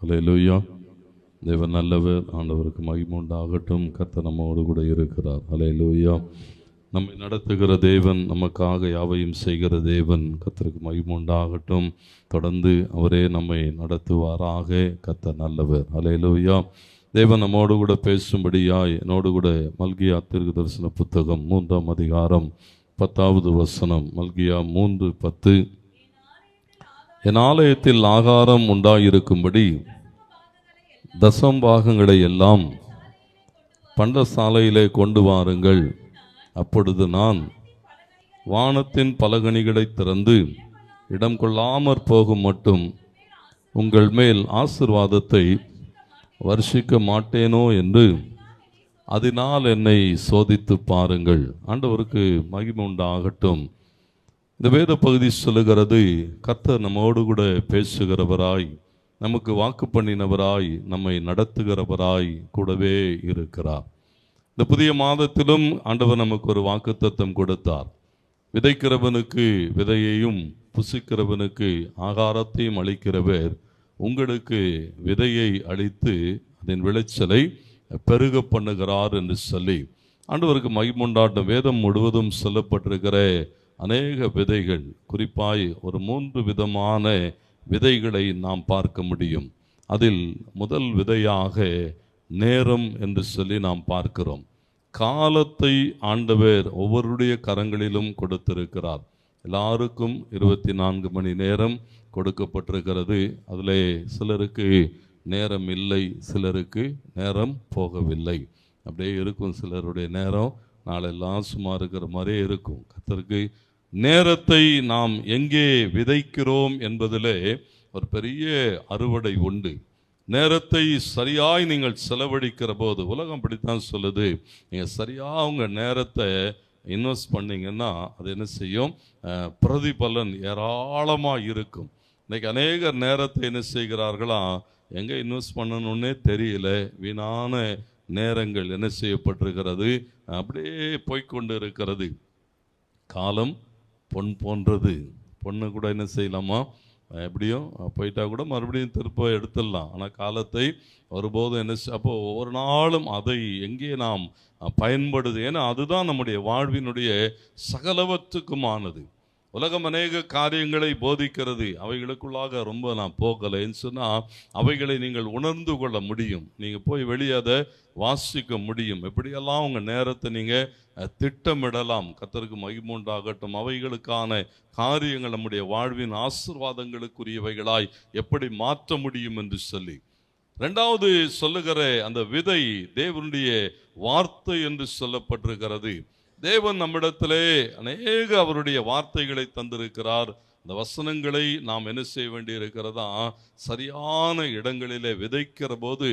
அல்லேலூயா. தேவன் நல்லவர், ஆண்டவருக்கு மகிமை உண்டாகட்டும். கர்த்தர் நம்மோடு கூட இருக்கிறார். அல்லேலூயா. நம்மை நடத்துகிற தேவன், நமக்காக யாவையும் செய்கிற தேவன், கர்த்தருக்கு மகிமை உண்டாகட்டும். தொடர்ந்து அவரே நம்மை நடத்துவாராக. கர்த்தர் நல்லவர். அல்லேலூயா. தேவன் நம்மோடு கூட பேசும்படியாய் என்னோடு கூட மல்கியா தீர்க்கதரிசன புத்தகம் 3ஆம் அதிகாரம் 10வது வசனம். மல்கியா 3:10. என் ஆலயத்தில் ஆகாரம் உண்டாயிருக்கும்படி தசம்பாகங்களை எல்லாம் பண்டசாலையிலே கொண்டு வாருங்கள். அப்பொழுது நான் வானத்தின் பலகணிகளை திறந்து இடம் கொள்ளாமற் போகும் மட்டும் உங்கள் மேல் ஆசீர்வாதத்தை வருஷிக்க மாட்டேனோ என்று அதனால் என்னை சோதித்து பாருங்கள். ஆண்டவருக்கு மகிமை உண்டாகட்டும். இந்த வேத பகுதி சொல்லுகிறது, கர்த்தர் நம்மோடு கூட பேசுகிறவராய், நமக்கு வாக்கு பண்ணினவராய், நம்மை நடத்துகிறவராய் கூடவே இருக்கிறார். இந்த புதிய மாதத்திலும் ஆண்டவர் நமக்கு ஒரு வாக்குத்தத்தம் கொடுத்தார். விதைக்கிறவனுக்கு விதையையும் புசிக்கிறவனுக்கு ஆகாரத்தையும் அளிக்கிறவர் உங்களுக்கு விதையை அளித்து அதன் விளைச்சலை பெருக பண்ணுகிறார் என்று சொல்லி ஆண்டவருக்கு மகிமை உண்டாட்டம். வேதம் முழுவதும் சொல்லப்பட்டிருக்கிற அநேக விதைகள், குறிப்பாய் ஒரு 3 விதமான விதைகளை நாம் பார்க்க முடியும். அதில் முதல் விதையாக நேரம் என்று சொல்லி நாம் பார்க்கிறோம். காலத்தை ஆண்டவர் ஒவ்வொருடைய கரங்களிலும் கொடுத்திருக்கிறார். எல்லாருக்கும் 24 மணி நேரம் கொடுக்கப்பட்டிருக்கிறது. அதில் சிலருக்கு நேரம் இல்லை, சிலருக்கு நேரம் போகவில்லை. அப்படியே இருக்கும். சிலருடைய நேரம் நாளெல்லாம் சும்மா இருக்கிற மாதிரியே இருக்கும். கர்த்தருக்கு நேரத்தை நாம் எங்கே விதைக்கிறோம் என்பதிலே ஒரு பெரிய அறுவடை உண்டு. நேரத்தை சரியாய் நீங்கள் செலவழிக்கிற போது, உலகம் அப்படித்தான் சொல்லுது, நீங்கள் சரியாக உங்கள் நேரத்தை இன்வெஸ்ட் பண்ணிங்கன்னா அது என்ன செய்யும்? பிரதிபலன் ஏராளமாக இருக்கும். இன்றைக்கி அநேகர் நேரத்தை என்ன செய்கிறார்களா, எங்கே இன்வெஸ்ட் பண்ணணுன்னே தெரியல. வீணான நேரங்கள் என்ன செய்யப்பட்டிருக்கிறது, அப்படியே போய்கொண்டு இருக்கிறது. காலம் பொன் போன்றது. பொண்ணு கூட என்ன செய்யலாமா, எப்படியும் போயிட்டா கூட மறுபடியும் திருப்ப எடுத்துடலாம். ஆனால் காலத்தை ஒருபோதும் என்ன அப்போ ஒவ்வொரு நாளும் அதை எங்கே நாம் பயன்படுது. ஏன்னா அதுதான் நம்முடைய வாழ்வினுடைய சகலவற்றுக்குமானது. உலகம் அநேக காரியங்களை போதிக்கிறது. அவைகளுக்குள்ளாக ரொம்ப நான் போகலைன்னு சொன்னால் அவைகளை நீங்கள் உணர்ந்து கொள்ள முடியும். நீங்கள் போய் வெளியே அதை வாசிக்க முடியும். எப்படியெல்லாம் உங்கள் நேரத்தை நீங்கள் திட்டமிடலாம். கர்த்தருக்கு மகிமை உண்டாகட்டும். அவைகளுக்கான காரியங்கள் நம்முடைய வாழ்வின் ஆசீர்வாதங்களுக்குரியவைகளாய் எப்படி மாற்ற முடியும் என்று சொல்லி, 2வது சொல்லுகிற அந்த விதை தேவனுடைய வார்த்தை என்று சொல்லப்பட்டிருக்கிறது. தேவன் நம்மிடத்திலே அநேக அவருடைய வார்த்தைகளை தந்திருக்கிறார். இந்த வசனங்களை நாம் என்ன செய்ய வேண்டி இருக்கிறதா, சரியான இடங்களிலே விதைக்கிற போது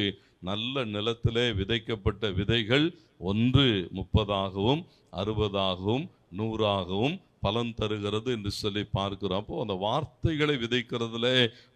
நல்ல நிலத்திலே விதைக்கப்பட்ட விதைகள் ஒன்று 30ஆகவும் 60ஆகவும் 100ஆகவும் பலன் தருகிறது என்று சொல்லி பார்க்கிறோம். அப்போது அந்த வார்த்தைகளை விதைக்கிறதுல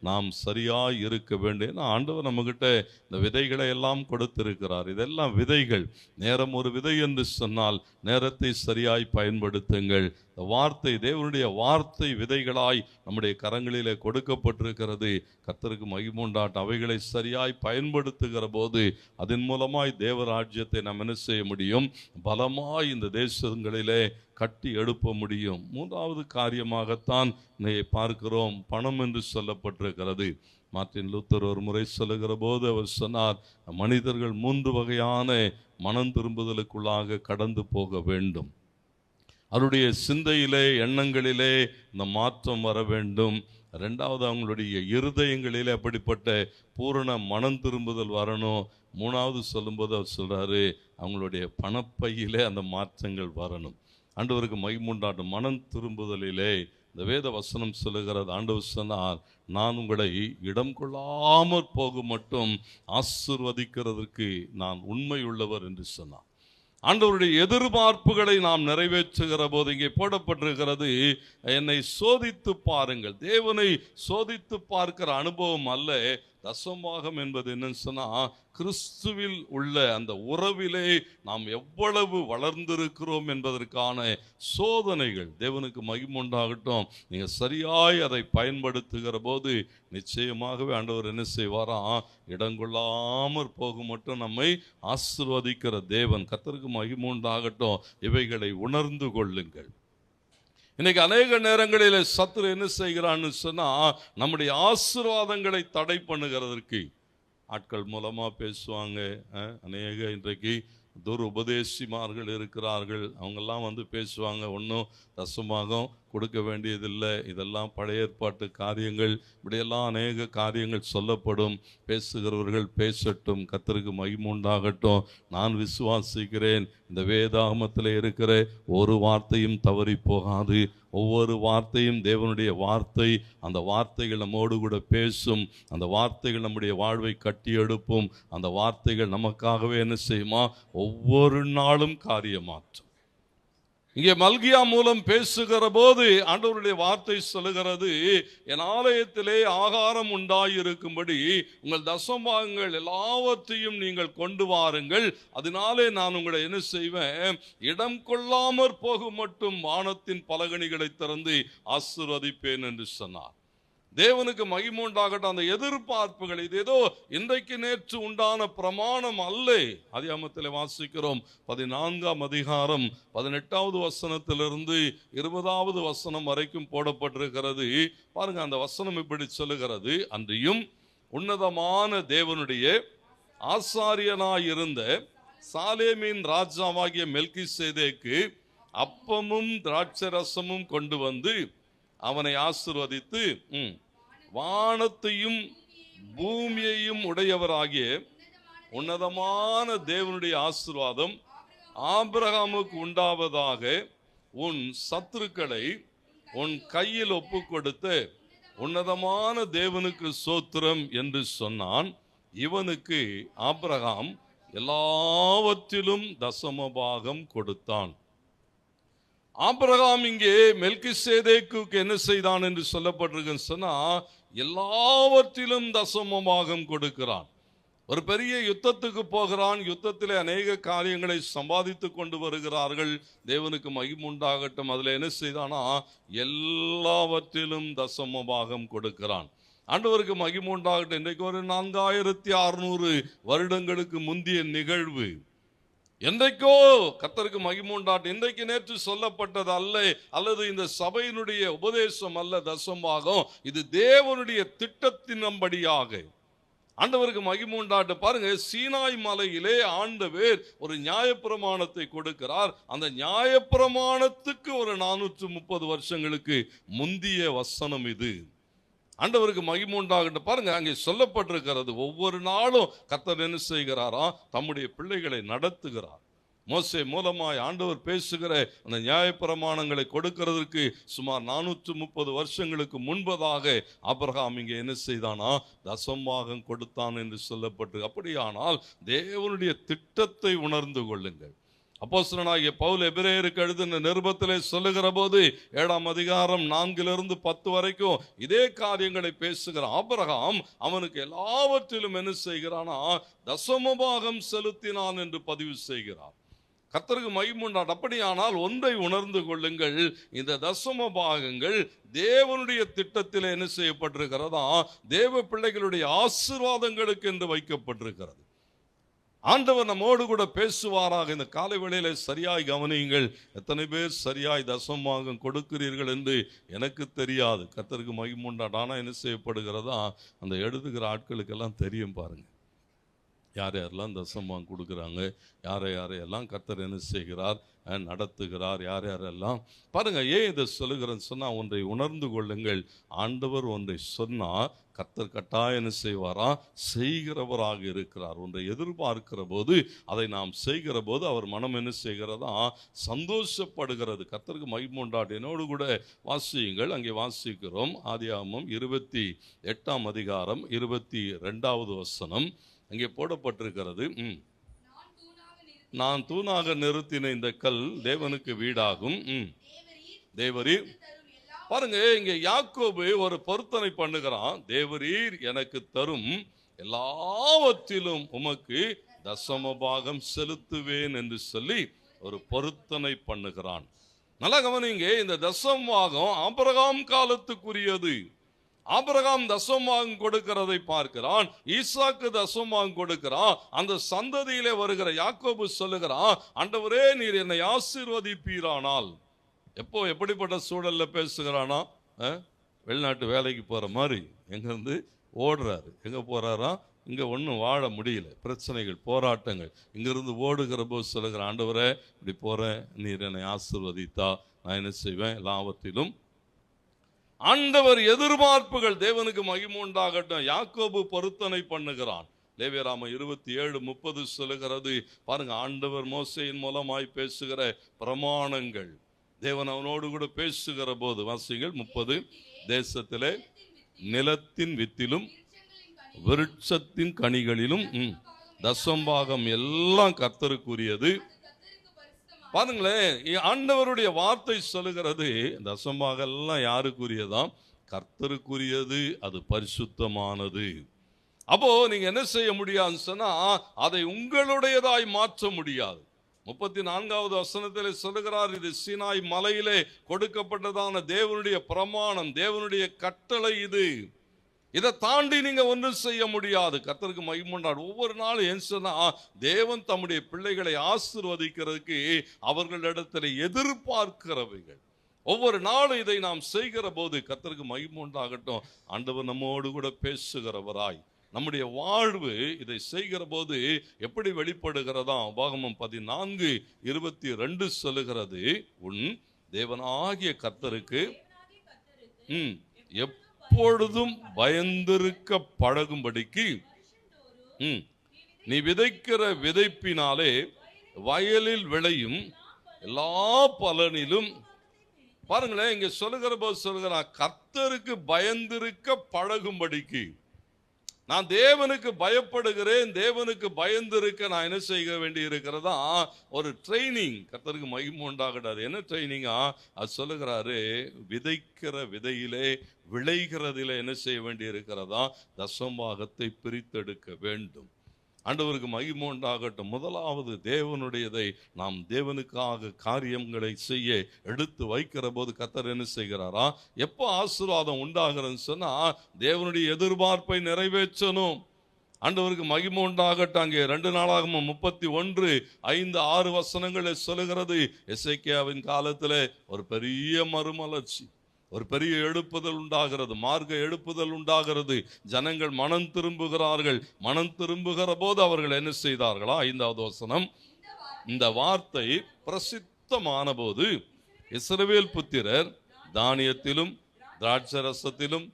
நாம் சரியாய் இருக்க வேண்டும். ஏன்னா ஆண்டவர் நம்மகிட்ட இந்த விதைகளை எல்லாம் கொடுத்திருக்கிறார். இதெல்லாம் விதைகள். நேரம் ஒரு விதை என்று சொன்னால் நேரத்தை சரியாய் பயன்படுத்துங்கள். இந்த வார்த்தை, தேவனுடைய வார்த்தை விதைகளாய் நம்முடைய கரங்களிலே கொடுக்கப்பட்டிருக்கிறது. கர்த்தருக்கு மகிமை உண்டாட்டம். அவைகளை சரியாய் பயன்படுத்துகிற போது அதன் மூலமாய் தேவராஜ்யத்தை நாம் என்ன செய்ய முடியும்? பலமாய் இந்த தேசங்களிலே கட்டி எழுப்ப முடியும். 3வது காரியமாகத்தான் பார்க்கிறோம், பணம் என்று சொல்லப்பட்டிருக்கிறது. மார்ட்டின் லூத்தர் ஒரு முறை சொல்லுகிற போது அவர் சொன்னார், மனிதர்கள் 3 வகையான மனம் திரும்புதலுக்குள்ளாக கடந்து போக வேண்டும். அவருடைய சிந்தையிலே, எண்ணங்களிலே இந்த மாற்றம் வர வேண்டும். 2வது அவங்களுடைய இருதயங்களிலே அப்படிப்பட்ட பூரண மனம் திரும்புதல் வரணும். 3வது சொல்லும்போது அவர் சொல்றாரு, அவங்களுடைய பணப்பையிலே அந்த மாற்றங்கள் வரணும். ஆண்டவருக்கு மகிமை உண்டாட்டும். மனம் திரும்புதலிலே இந்த வேத வசனம் சொல்லுகிறது, ஆண்டவர் சொன்னார், நான் உங்களை இடம் கொள்ளாமற் போக மட்டும் ஆசீர்வதிக்கிறதற்கு நான் உண்மை உள்ளவர் என்று சொன்னார். ஆண்டவருடைய எதிர்பார்ப்புகளை நாம் நிறைவேற்றுகிற போது இங்கே போடப்பட்டிருக்கிறது, என்னை சோதித்து பாருங்கள். தேவனை சோதித்து பார்க்கிற அனுபவம் அல்ல. தசமபாகம் என்பது என்னன்னு சொன்னா, கிறிஸ்துவில் உள்ள அந்த உறவிலே நாம் எவ்வளவு வளர்ந்திருக்கிறோம் என்பதற்கான சோதனைகள். தேவனுக்கு மகிமை உண்டாகட்டும். நீங்க சரியாய் அதை பயன்படுத்துகிற போது நிச்சயமாகவே ஆண்டவர் என்ன செய்வாராம், இடங்கொள்ளாமற் போகும் மட்டும் நம்மை ஆசீர்வதிக்கிற தேவன். கர்த்தருக்கு மகிமை உண்டாகட்டும். இவைகளை உணர்ந்து கொள்ளுங்கள். இன்னைக்கு அநேக நேரங்களில் சத்துரு என்ன செய்கிறான்னு சொன்னா, நம்முடைய ஆசீர்வாதங்களை தடை பண்ணுகிறதற்கு ஆட்கள் மூலமா பேசுவாங்க. அநேக இன்றைக்கு துருபதேசிமார்கள் இருக்கிறார்கள். அவங்கெல்லாம் வந்து பேசுவாங்க, ஒன்றும் தசமாகம் கொடுக்க வேண்டியதில்லை, இதெல்லாம் பழைய ஏற்பாட்டு காரியங்கள், இப்படியெல்லாம் அநேக காரியங்கள் சொல்லப்படும். பேசுகிறவர்கள் பேசட்டும், கர்த்தருக்கு மகிமை உண்டாகட்டும். நான் விசுவாசிக்கிறேன், இந்த வேதாகமத்தில் இருக்கிற ஒரு வார்த்தையும் தவறி போகாது. ஒவ்வொரு வார்த்தையும் தேவனுடைய வார்த்தை. அந்த வார்த்தைகள் நம்மோடு கூட பேசும். அந்த வார்த்தைகள் நம்முடைய வாழ்வை கட்டி எடுப்பும். அந்த வார்த்தைகள் நமக்காகவே என்ன செய்யுமா, ஒவ்வொரு நாளும் காரியமாற்றும். இங்கே மல்கியா மூலம் பேசுகிற போது ஆண்டவருடைய வார்த்தை சொல்லுகிறது, என் ஆலயத்திலே ஆகாரம் உண்டாயிருக்கும்படி உங்கள் தசமபாகங்கள் எல்லாவற்றையும் நீங்கள் கொண்டு வாருங்கள். அதனாலே நான் உங்களை என்ன செய்வேன், இடம் கொள்ளாமற் போகும் மட்டும் வானத்தின் பலகணிகளை திறந்து ஆசீர்வதிப்பேன் என்று சொன்னார். தேவனுக்கு மகிமை உண்டாகட்டும். அந்த எதிர்பார்ப்புகள் இது ஏதோ இன்றைக்கு நேற்று உண்டான பிரமாணம் அல்ல. ஆதியாகமத்தில் வாசிக்கிறோம் 14ஆம் அதிகாரம் 18வது வசனத்திலிருந்து 20வது வசனம் வரைக்கும் போடப்பட்டிருக்கிறது. பாருங்க, அந்த வசனம் இப்படி சொல்லுகிறது, அன்றியும் உன்னதமான தேவனுடைய ஆசாரியனாயிருந்த சாலேமின் ராஜாவாகிய மெல்கிசேதேக்கு அப்பமும் திராட்சரசமும் கொண்டு வந்து அவனை ஆசீர்வதித்து, வானத்தையும் பூமியையும் உடையவராகிய உன்னதமான தேவனுடைய ஆசீர்வாதம் ஆபிரகாமுக்கு உண்டாவதாக, உன் சத்துருக்களை உன் கையில் ஒப்பு கொடுத்த உன்னதமான தேவனுக்கு சோத்திரம் என்று சொன்னான். இவனுக்கு ஆபிரகாம் எல்லாவற்றிலும் தசமபாகம் கொடுத்தான். ஆபிரகாம் இங்கே மெல்கிசேதேக்கு என்ன செய்தான் என்று சொல்லப்பட்டிருக்குன்னு சொன்னா, எல்லாவற்றிலும் தசமபாகம் கொடுக்கிறான். ஒரு பெரிய யுத்தத்துக்கு போகிறான். யுத்தத்திலே அநேக காரியங்களை சம்பாதித்து கொண்டு வருகிறார்கள். தேவனுக்கு மகிமை உண்டாகட்டும். அதுல என்ன செய்தானா, எல்லாவற்றிலும் தசமபாகம் கொடுக்கிறான். ஆண்டவருக்கு மகிமை உண்டாகட்டும். இன்றைக்கு ஒரு 4600 வருடங்களுக்கு முந்திய நிகழ்வு. என்றைக்கோ கர்த்தருக்கு மகிமை உண்டாகட்டும். இன்றைக்கு நேற்று சொல்லப்பட்டது அல்ல, அல்லது இந்த சபையினுடைய உபதேசம் அல்ல தசமபாகம். இது தேவனுடைய திட்டத்தின்படியாக ஆண்டவருக்கு மகிமை உண்டாகட்டும். பாருங்க, சீனாய் மலையிலே ஆண்டவர் ஒரு நியாயப்பிரமாணத்தை கொடுக்கிறார். அந்த நியாயப்பிரமாணத்துக்கு ஒரு 430 வருஷங்களுக்கு முந்திய வசனம் இது. ஆண்டவருக்கு மகிமை உண்டாகட்டும். பாருங்க, அங்கே சொல்லப்பட்டிருக்கிறது, ஒவ்வொரு நாளும் கர்த்தர் என்ன செய்கிறாரா, தம்முடைய பிள்ளைகளை நடத்துகிறார். மோசே மூலமாய் ஆண்டவர் பேசுகிற அந்த நியாயப்பிரமாணங்களை கொடுக்கிறதுக்கு சுமார் 430 வருஷங்களுக்கு முன்பதாக ஆபிரகாம் இங்கே என்ன செய்தானா, தசமபாகம் கொடுத்தான் என்று சொல்லப்பட்டு. அப்படியானால் தேவனுடைய திட்டத்தை உணர்ந்து கொள்ளுங்கள். அப்போஸ்தலனாகிய பவுல் எபிரேயருக்கு எழுதின நிருபத்திலே சொல்லுகிற போது 7ஆம் அதிகாரம் 4லிருந்து 10 வரைக்கும் இதே காரியங்களை பேசுகிற ஆபிரகாம் அவனுக்கு எல்லாவற்றிலும் என்ன செய்கிறானா, தசமபாகம் செலுத்தினான் என்று பதிவு செய்கிறார். கர்த்தருக்கு மகிமை உண்டாகட்டும். அப்படியானால் ஒன்றை உணர்ந்து கொள்ளுங்கள், இந்த தசமபாகங்கள் தேவனுடைய திட்டத்தில் என்ன செய்யப்பட்டிருக்கிறதா, தேவ பிள்ளைகளுடைய ஆசீர்வாதங்களுக்கு என்று வைக்கப்பட்டிருக்கிறது. ஆண்டவர் நம்மோடு கூட பேசுவாராக. இந்த காலை வேளையில சரியாய் கவனியுங்கள். எத்தனை பேர் சரியாய் தசமபாகம் கொடுக்கிறீர்கள் என்று எனக்கு தெரியாது. கர்த்தருக்கு மகிமை உண்டாகட்டும். ஆனால் என்ன செய்யப்படுகிறதா, அந்த எழுதுகிற ஆட்களுக்கெல்லாம் தெரியும். பாருங்க, யார் யாரெல்லாம் தசமபாகம் கொடுக்குறாங்க, யாரையெல்லாம் கர்த்தர் என்ன செய்கிறார், நடத்துகிறார், யார் யாரெல்லாம். பாருங்க, ஏன் இதை சொல்லுகிறேன்னு சொன்னா, ஒன்றை உணர்ந்து கொள்ளுங்கள். ஆண்டவர் ஒன்றை சொன்னா கர்த்தர் கட்டாயம் என்ன செய்வாரா, செய்கிறவராக இருக்கிறார். ஒன்றை எதிர்பார்க்கிற போது, அதை நாம் செய்கிற போது அவர் மனம் என்ன செய்கிறதா, சந்தோஷப்படுகிறது. கர்த்தருக்கு மகிமை உண்டாகட்டும். என்னோடு கூட வாசியுங்கள். அங்கே வாசிக்கிறோம் ஆதியாகமம் 28ஆம் அதிகாரம் 22வது வசனம். அங்கே போடப்பட்டிருக்கிறது, நான் தூணாக நிறுத்தின இந்த கல் தேவனுக்கு வீடாகும். தேவரீர் பாருங்க, இங்க யாக்கோபு ஒரு பொருத்தனை பண்ணுகிறான். தேவரீர் எனக்கு தரும் எல்லாவற்றிலும் உமக்கு தசமபாகம் செலுத்துவேன் என்று சொல்லி ஒரு பொருத்தனை பண்ணுகிறான். நல்லா கவனிங்க, இந்த தசமபாகம் ஆபிரகாம் காலத்துக்குரியது. ஆபிரகாம் தசமபாகம் கொடுக்கிறதை பார்க்கிறான். ஈசாக்கு தசமபாகம் கொடுக்கிறான். அந்த சந்ததியிலே வருகிற யாக்கோபு சொல்லுகிறான், ஆண்டவரே நீர் என்னை ஆசீர்வதிப்பீரானால். எப்போ எப்படிப்பட்ட சூழல்ல பேசுகிறானா? வெளிநாட்டு வேலைக்கு போற மாதிரி எங்கிருந்து ஓடுறாரு. எங்க போறாரா? இங்க ஒன்றும் வாழ முடியல, பிரச்சனைகள், போராட்டங்கள். இங்கிருந்து ஓடுகிற போது சொல்லுகிற, ஆண்டவரே இப்படி போறேன், நீர் என்னை ஆசீர்வதித்தா நான் என்ன செய்வேன்? எல்லாவற்றிலும் ஆண்டவர் எதிர்பார்ப்புகள் தேவனுக்கு மகிமை உண்டாகட்டும். யாக்கோபு பொருத்தனை பண்ணுகிறான். லேவியராம 27:30 சொல்லுகிறது பாருங்க, ஆண்டவர் மோசேயின் மூலமாய் பேசுகிற பிரமாணங்கள். தேவன் அவனோடு கூட பேசுகிற போது வாசிங்கள் 30, தேசத்திலே நிலத்தின் வித்திலும் விருட்சத்தின் கனிகளிலும் தசம்பாகம் எல்லாம் கர்த்தருக்குரியது. பாருங்களேன், ஆண்டவருடைய வார்த்தை சொல்லுகிறது தசம்பாகம் எல்லாம் யாருக்குரியதாம்? கர்த்தருக்குரியது, அது பரிசுத்தமானது. அப்போ நீங்க என்ன செய்ய முடியாதுன்னு சொன்னா, அதை உங்களுடையதாய் மாற்ற முடியாது. 34வது வசனத்தில் சொல்லுகிறார், இது சீனாய் மலையிலே கொடுக்கப்பட்டதான தேவனுடைய பிரமாணம், தேவனுடைய கட்டளை. இது இதை தாண்டி நீங்க ஒன்றும் செய்ய முடியாது. கர்த்தருக்கு மகிமை உண்டாடு. ஒவ்வொரு நாளும் ஏன் சொன்னா, தேவன் தம்முடைய பிள்ளைகளை ஆசீர்வதிக்கிறதுக்கு அவர்களிடத்தில் எதிர்பார்க்கிறவைகள். ஒவ்வொரு நாளும் இதை நாம் செய்கிற போது கர்த்தருக்கு மகிமை உண்டாகட்டும். ஆண்டவர் நம்மோடு கூட பேசுகிறவராய் நம்முடைய வாழ்வு இதை செய்கிற போது எப்படி வெளிப்படுகிறதா? உபாகமம் 14:22 சொல்லுகிறது, உன் தேவனாகிய கர்த்தருக்கு எப்பொழுதும் பயந்திருக்க பழகும்படிக்கு நீ விதைக்கிற விதைப்பினாலே வயலில் விளையும் எல்லா பலனிலும். பாருங்களேன், இங்க சொல்லுகிற போது சொல்லுகிறான், கர்த்தருக்கு பயந்திருக்க பழகும்படிக்கு. நான் தேவனுக்கு பயப்படுகிறேன், தேவனுக்கு பயந்திருக்க நான் என்ன செய்ய வேண்டி இருக்கிறதா? ஒரு ட்ரைனிங். கர்த்தருக்கு மகிமை உண்டாகடாது. என்ன ட்ரைனிங்கா? அது சொல்லுகிறாரு, விதைக்கிற விதையிலே விளைகிறதிலே என்ன செய்ய வேண்டி இருக்கிறதா? தசம்பாகத்தை பிரித்தெடுக்க வேண்டும். ஆண்டவருக்கு மகிமை உண்டாகட்டும். முதலாவது தேவனுடையதை நாம் தேவனுக்காக காரியங்களை செய்ய எடுத்து வைக்கிற போது கர்த்தர் என்ன செய்கிறாரா? எப்போ ஆசீர்வாதம் உண்டாகிறதுன்னு சொன்னா, தேவனுடைய எதிர்பார்ப்பை நிறைவேற்றணும். ஆண்டவருக்கு மகிமை உண்டாகட்டும். அங்கே 2 நாளாகமம் 31:5-6 வசனங்களை சொல்லுகிறது, எசேக்கியாவின் காலத்தில் ஒரு பெரிய மறுமலர்ச்சி, ஒரு பெரிய எழுப்புதல் உண்டாகிறது, மார்க்க எழுப்புதல் உண்டாகிறது. ஜனங்கள் மனம் திரும்புகிறார்கள். மனம் திரும்புகிற போது அவர்கள் என்ன செய்தார்களா? 5வது வசனம், இந்த வார்த்தை பிரசித்தமான போது இஸ்ரவேல் புத்திரர் தானியத்திலும் திராட்சரசத்திலும்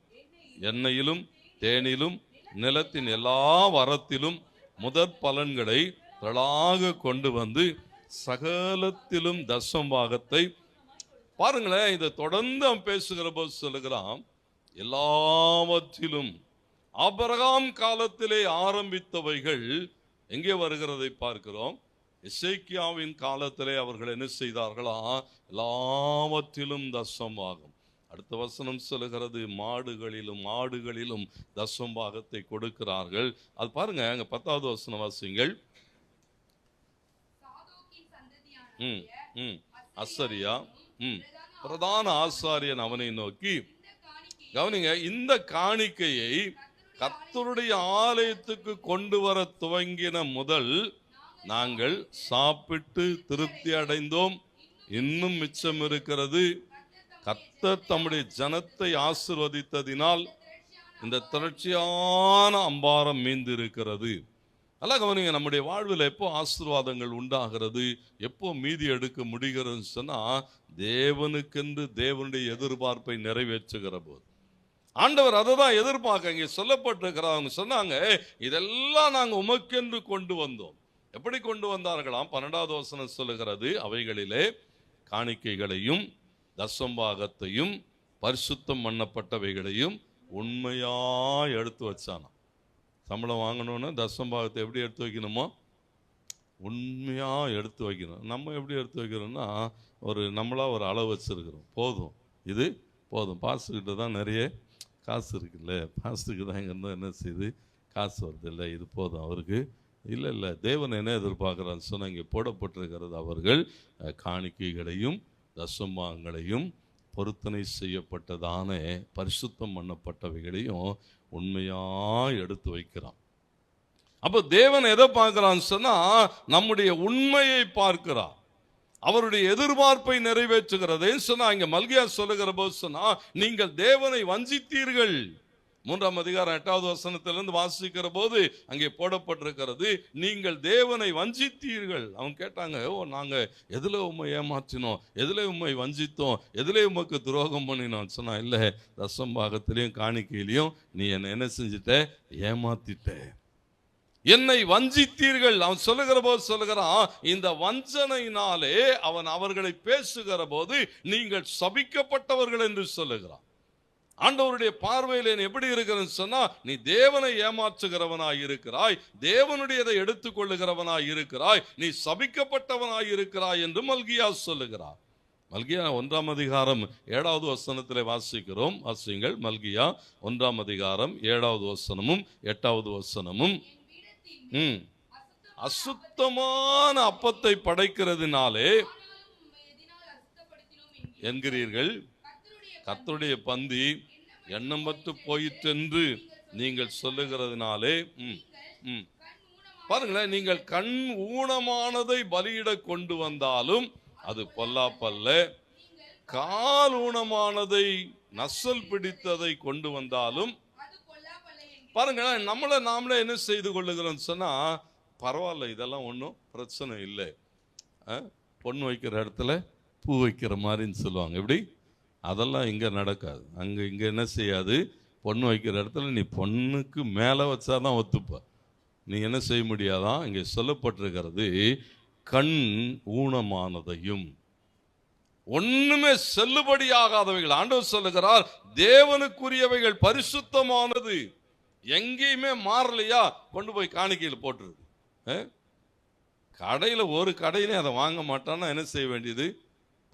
எண்ணெயிலும் தேனிலும் நிலத்தின் எல்லா வரத்திலும் முதற் பலன்களை தளாக கொண்டு வந்து சகலத்திலும் தசம்பாகத்தை. பாருங்களேன், இதை தொடர்ந்து அவன் பேசுகிற போது சொல்லுகிறான், எல்லாவற்றிலும். ஆபிரகாம் காலத்திலே ஆரம்பித்தவைகள் எங்கே வருகிறதை பார்க்கிறோம். எசேக்கியாவின் காலத்திலே அவர்கள் என்ன செய்தார்களா? எல்லாவற்றிலும் தசம்பாகம். அடுத்த வசனம் சொல்லுகிறது, மாடுகளிலும் ஆடுகளிலும் தசம்பாகத்தை கொடுக்கிறார்கள். அது பாருங்க, அங்க 10வது வசனம் வாசிங்கள். அசரியா பிரதான ஆசாரியன் அவனை நோக்கி, கவனிங்க, இந்த காணிக்கையை கர்த்தருடைய ஆலயத்துக்கு கொண்டு வர துவங்கின முதல் நாங்கள் சாப்பிட்டு திருப்தி அடைந்தோம், இன்னும் மிச்சம் இருக்கிறது. கர்த்தர் தம்முடைய ஜனத்தை ஆசீர்வதித்ததினால் இந்த திரட்சியான அம்பாரம் மீந்திருக்கிறது. நல்லா கவனிங்க, நம்முடைய வாழ்வில் எப்போ ஆசீர்வாதங்கள் உண்டாகிறது, எப்போ மீதி எடுக்க முடிகிறதுன்னு சொன்னா, தேவனுக்கென்று தேவனுடைய எதிர்பார்ப்பை நிறைவேற்றுகிற போது. ஆண்டவர் அதை தான் எதிர்பார்க்க இங்கே சொல்லப்பட்டிருக்கிறாங்க. சொன்னாங்க, இதெல்லாம் நாங்கள் உமக்கென்று கொண்டு வந்தோம். எப்படி கொண்டு வந்தார்களாம்? 12வது வசனம் சொல்லுகிறது, அவைகளிலே காணிக்கைகளையும் தசம்பாகத்தையும் பரிசுத்தம் பண்ணப்பட்டவைகளையும் உண்மையாய் எடுத்து வச்சானா. சம்பளம் வாங்கணும்னா தசம்பாகத்தை எப்படி எடுத்து வைக்கணுமோ உண்மையாக எடுத்து வைக்கணும். நம்ம எப்படி எடுத்து வைக்கிறோம்னா, நம்மளாக ஒரு அளவு வச்சுருக்கிறோம். போதும், இது போதும். பாஸ்டர்கிட்ட தான் நிறைய காசு இருக்குல்ல, பாஸ்டருக்கு தான் இங்கேருந்து என்ன செய்யுது, காசு வருது இல்லை, இது போதும் அவருக்கு. இல்லை, தேவன் என்ன எதிர்பார்க்குறான்னு சொன்னால், இங்கே போடப்பட்டிருக்கிறது அவர்கள் காணிக்கைகளையும் தசமாங்களையும் பொருத்தனை செய்யப்பட்டதான பரிசுத்தம் பண்ணப்பட்டவைகளையும் உண்மையாக எடுத்து வைக்கிறான். அப்போ தேவன் எதை பார்க்கிறான்னு சொன்னா, நம்முடைய உண்மையை பார்க்கிறார். அவருடைய எதிர்பார்ப்பை நிறைவேற்றுகிறது சொன்னா, இங்க மல்கியா சொல்லுகிற போது சொன்னா, நீங்கள் தேவனை வஞ்சித்தீர்கள். 3ஆம் அதிகாரம் 8வது வசனத்திலிருந்து வாசிக்கிற போது அங்கே போடப்பட்டிருக்கிறது, நீங்கள் தேவனை வஞ்சித்தீர்கள். அவங்க கேட்டாங்க, நாங்க எதுல உண்மை ஏமாற்றினோம், எதுல உண்மை வஞ்சித்தோம், எதுல உமக்கு துரோகம் பண்ணினோம் சொன்னா, இல்ல, தசம்பாகத்திலையும் காணிக்கையிலையும் நீ என்ன செஞ்சிட்ட, ஏமாத்திட்ட, என்னை வஞ்சித்தீர்கள். அவன் சொல்லுகிற போது சொல்லுகிறான், இந்த வஞ்சனையினாலே அவன் அவர்களை பேசுகிற போது நீங்கள் சபிக்கப்பட்டவர்கள் என்று சொல்லுகிறான். ஆண்டவருடைய பார்வையில் எப்படி இருக்கிறன்னு சொன்னா, நீ தேவனை ஏமாற்றுகிறவனாய் இருக்கிறாய், தேவனுடையதை எடுத்துக்கொள்ளுகிறவனாய் இருக்கிறாய், நீ சபிக்கப்பட்டவனாய் இருக்கிறாய் என்று மல்கியா சொல்லுகிறார். மல்கியா 1ஆம் அதிகாரம் 7வது வசனத்திலே வாசிக்கிறோம். வாசிங்கள். மல்கியா 1ஆம் அதிகாரம் 7வது வசனமும் 8வது வசனமும். அசுத்தமான அப்பத்தை படைக்கிறதுனாலே என்கிறீர்கள், கர்த்தருடைய பந்தி எண்ணமற்று போயிற்றென்று நீங்கள் சொல்லுகிறதுனாலே. பாருங்களேன், நீங்கள் கண் ஊனமானதை பலியிட கொண்டு வந்தாலும் அது பொல்லாப்பல்ல, கால் ஊனமானதை நசல் பிடித்ததை கொண்டு வந்தாலும். பாருங்களேன், நாமளே என்ன செய்து கொள்ளுகிறோம் சொன்னா, பரவாயில்ல, இதெல்லாம் ஒன்றும் பிரச்சனை இல்லை, பொண்ணு வைக்கிற இடத்துல பூ வைக்கிற மாதிரின்னு சொல்லுவாங்க. எப்படி? அதெல்லாம் இங்கே நடக்காது. இங்கே என்ன செய்யாது, பொண்ணு வைக்கிற இடத்துல நீ பொண்ணுக்கு மேலே வச்சாதான் ஒத்துப்ப, நீ என்ன செய்ய முடியாதான். இங்கே சொல்லப்பட்டிருக்கிறது, கண் ஊனமானதையும் ஒண்ணுமே செல்லுபடியாகாதவைகள். ஆண்டவர் சொல்லுகிறார், தேவனுக்குரியவைகள் பரிசுத்தமானது, எங்கேயுமே மாறலையா, கொண்டு போய் காணிக்கையில் போட்டுருது. கடையில் ஒரு கடையிலே அதை வாங்க மாட்டான்னா என்ன செய்ய வேண்டியது,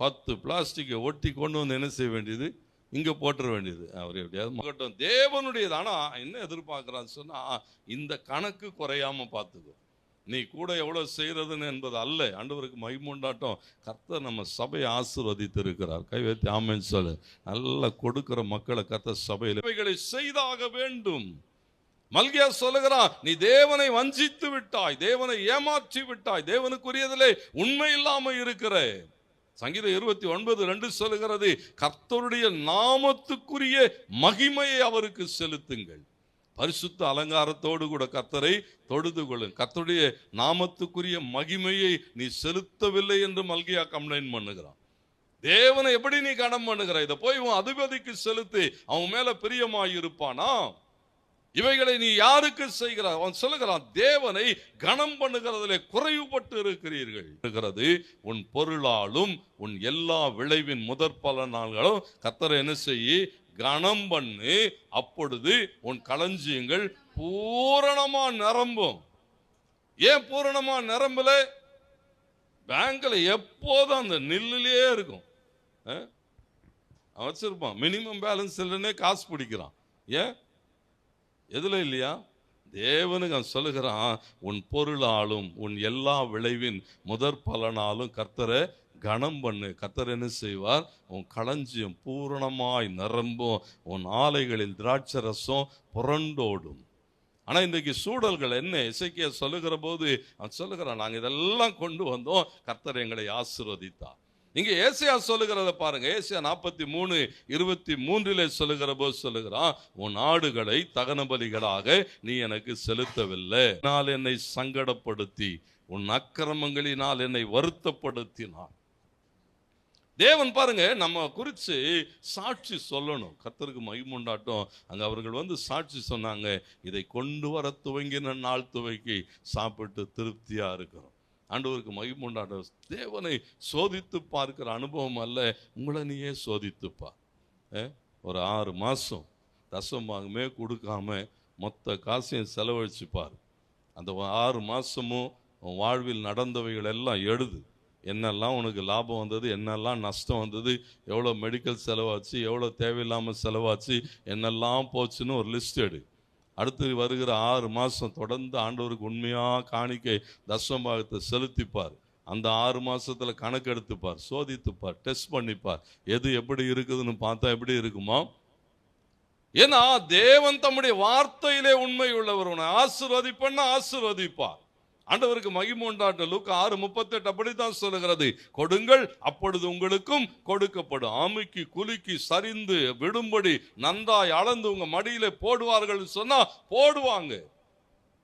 10 பிளாஸ்டிக்கை ஒட்டி கொண்டு வந்து என்ன செய்ய வேண்டியது, இங்கே போட்டுற வேண்டியது. அவர் எப்படியாவது மகட்டும், தேவனுடையது. ஆனால் என்ன எதிர்பார்க்குறான்னு சொன்னால், இந்த கணக்கு குறையாமல் பார்த்துக்கோ. நீ கூட எவ்வளோ செய்கிறதுன்னு என்பது அல்ல. ஆண்டவருக்கு மகிமுண்டாட்டம். கர்த்தர் நம்ம சபையை ஆசீர்வதித்து இருக்கிறார். கை வைத்து ஆமென் சொல்லு. நல்லா கொடுக்கிற மக்களை கர்த்தர் சபையில் இவைகளை செய்தாக வேண்டும். மல்கியா சொல்லுகிறான், நீ தேவனை வஞ்சித்து விட்டாய், தேவனை ஏமாற்றி விட்டாய், தேவனுக்குரியதிலே உண்மை இல்லாமல் இருக்கிற. சங்கீதம் 29:2 சொல்லுகிறது, கர்த்தருடைய நாமத்துக்குரிய மகிமையை அவருக்கு செலுத்துங்கள். பரிசுத்த அலங்காரத்தோடு கூட கர்த்தரை தொழுது கொள்ளும். கர்த்தருடைய நாமத்துக்குரிய மகிமையை நீ செலுத்தவில்லை என்று மல்கியா கம்ப்ளைண்ட் பண்ணுகிறான். தேவனை எப்படி நீ கனம் பண்ணுகிற, இதை போய் உன் அதிபதிக்கு செலுத்தி அவன் மேல பிரியமாய் இருப்பானா? இவைகளை நீ யாருக்கு செய்கிறாய்? அவன் சொல்லுகிறான், தேவனை கனம் பண்ணுகிறதிலே குறைவுபட்டு இருக்கிறீர்கள். உன் பொருளாலும் உன் எல்லா விளைவின் முதற் பலனாலும் கர்த்தரை என்ன செய்யி, கனம் பண்ணு. அப்பொழுது உன் களஞ்சியங்கள் பூரணமா நிரம்பும். ஏன் பூரணமா நிரம்பல? பேங்க்ல எப்போதும் அந்த நில்லுலயே இருக்கும். வச்சிருப்பான், மினிமம் பேலன்ஸ் இல்லைன்னே காசு பிடிக்கிறான். ஏன்? எதுல இல்லையா? தேவனுக்கு அவன் சொல்லுகிறான், உன் பொருளாலும் உன் எல்லா விளைவின் முதற் பலனாலும் கர்த்தரை கனம் பண்ணு. கர்த்தர் என்ன செய்வார்? உன் களஞ்சியம் பூரணமாய் நிரம்பும், உன் ஆலைகளில் திராட்சை ரசம் புரண்டோடும். ஆனா இன்றைக்கு சூழல்கள் என்ன? எசேக்கியா சொல்லுகிற போது அவன் சொல்லுகிறான், நாங்கள் இதெல்லாம் கொண்டு வந்தோம், கர்த்தர் எங்களை ஆசீர்வதித்தார். இங்க ஏசாயா சொல்லுகிறத பாருங்க. ஏசாயா 43:23 சொல்லுகிற போது சொல்லுகிறான், உன் ஆடுகளை தகன பலிகளாக நீ எனக்கு செலுத்தவில்லை, நான் என்னை சங்கடப்படுத்தி உன் அக்கிரமங்களினால் என்னை வருத்தப்படுத்தினான். தேவன் பாருங்க, நம்ம குறித்து சாட்சி சொல்லணும். கர்த்தருக்கு மகிமுண்டாட்டம். அங்க அவர்கள் சாட்சி சொன்னாங்க, இதை கொண்டு வர துவங்கின நாள் துவக்கி சாப்பிட்டு திருப்தியா இருக்கிறோம். ஆண்டவருக்கு மகிமுண்டாட்டம். தேவனை சோதித்து பார்க்கிற அனுபவம் அல்ல, உங்களை நீயே சோதித்துப்பா. ஒரு 6 மாதம் தசமாகவே கொடுக்காம மொத்த காசையும் செலவழிச்சுப்பார். அந்த 6 மாதமும் உன் வாழ்வில் நடந்தவைகள் எல்லாம் எழுது. என்னெல்லாம் உனக்கு லாபம் வந்தது, என்னெல்லாம் நஷ்டம் வந்தது, எவ்வளோ மெடிக்கல் செலவாச்சு, எவ்வளோ தேவையில்லாமல் செலவாச்சு, என்னெல்லாம் போச்சுன்னு ஒரு லிஸ்ட் எடு. அடுத்து வருகிற 6 மாதம் தொடர்ந்து ஆண்டவருக்கு உண்மையாக காணிக்கை தசமபாகத்தை செலுத்திப்பார். அந்த 6 மாதத்தில் கணக்கு எடுத்துப்பார், சோதித்துப்பார், டெஸ்ட் பண்ணிப்பார். எது எப்படி இருக்குதுன்னு பார்த்தா எப்படி இருக்குமா? ஏன்னா தேவன் தம்முடைய வார்த்தையிலே உண்மை உள்ளவர். உன்னை ஆசீர்வதிப்பன்னா ஆசீர்வதிப்பார். ஆண்டவருக்கு மகிமை உண்டாட்டும். லூக்கா 6:38 அப்படித்தான் சொல்லுகிறது. கொடுங்கள், அப்பொழுது உங்களுக்கும் கொடுக்கப்படும். ஆமைக்கு குலுக்கி சரிந்து விடும்படி நன்றாய் அளந்து உங்க மடியில போடுவார்கள் சொன்னா போடுவாங்க.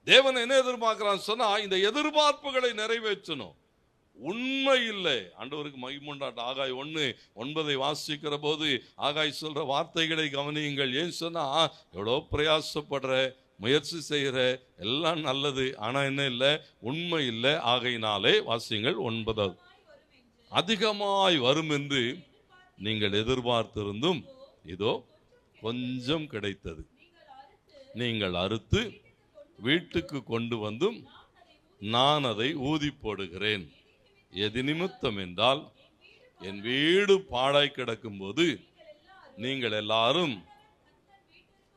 தேவன் என்ன எதிர்பார்க்கிறான்னு சொன்னா இந்த எதிர்பார்ப்புகளை நிறைவேற்றணும். உண்மை இல்லை. ஆண்டவருக்கு மகிமை உண்டாட்டும். ஆகாய் 1:9 வாசிக்கிற போது ஆகாய் சொல்ற வார்த்தைகளை கவனியுங்கள். ஏன் சொன்னா எவ்வளோ பிரயாசப்படுற, முயற்சி செய்கிற, எல்லாம் நல்லது, ஆனா என்ன இல்லை, உண்மை இல்லை. ஆகையினாலே வாசியுங்கள் 9, அதிகமாய் வரும் என்று நீங்கள் எதிர்பார்த்திருந்தும் இதோ கொஞ்சம் கிடைத்தது. நீங்கள் அறுத்து வீட்டுக்கு கொண்டு வந்தும் நான் அதை ஊதி போடுகிறேன். எது நிமித்தம் என்றால் என் வீடு பாழாய் கிடக்கும் போது நீங்கள் எல்லாரும்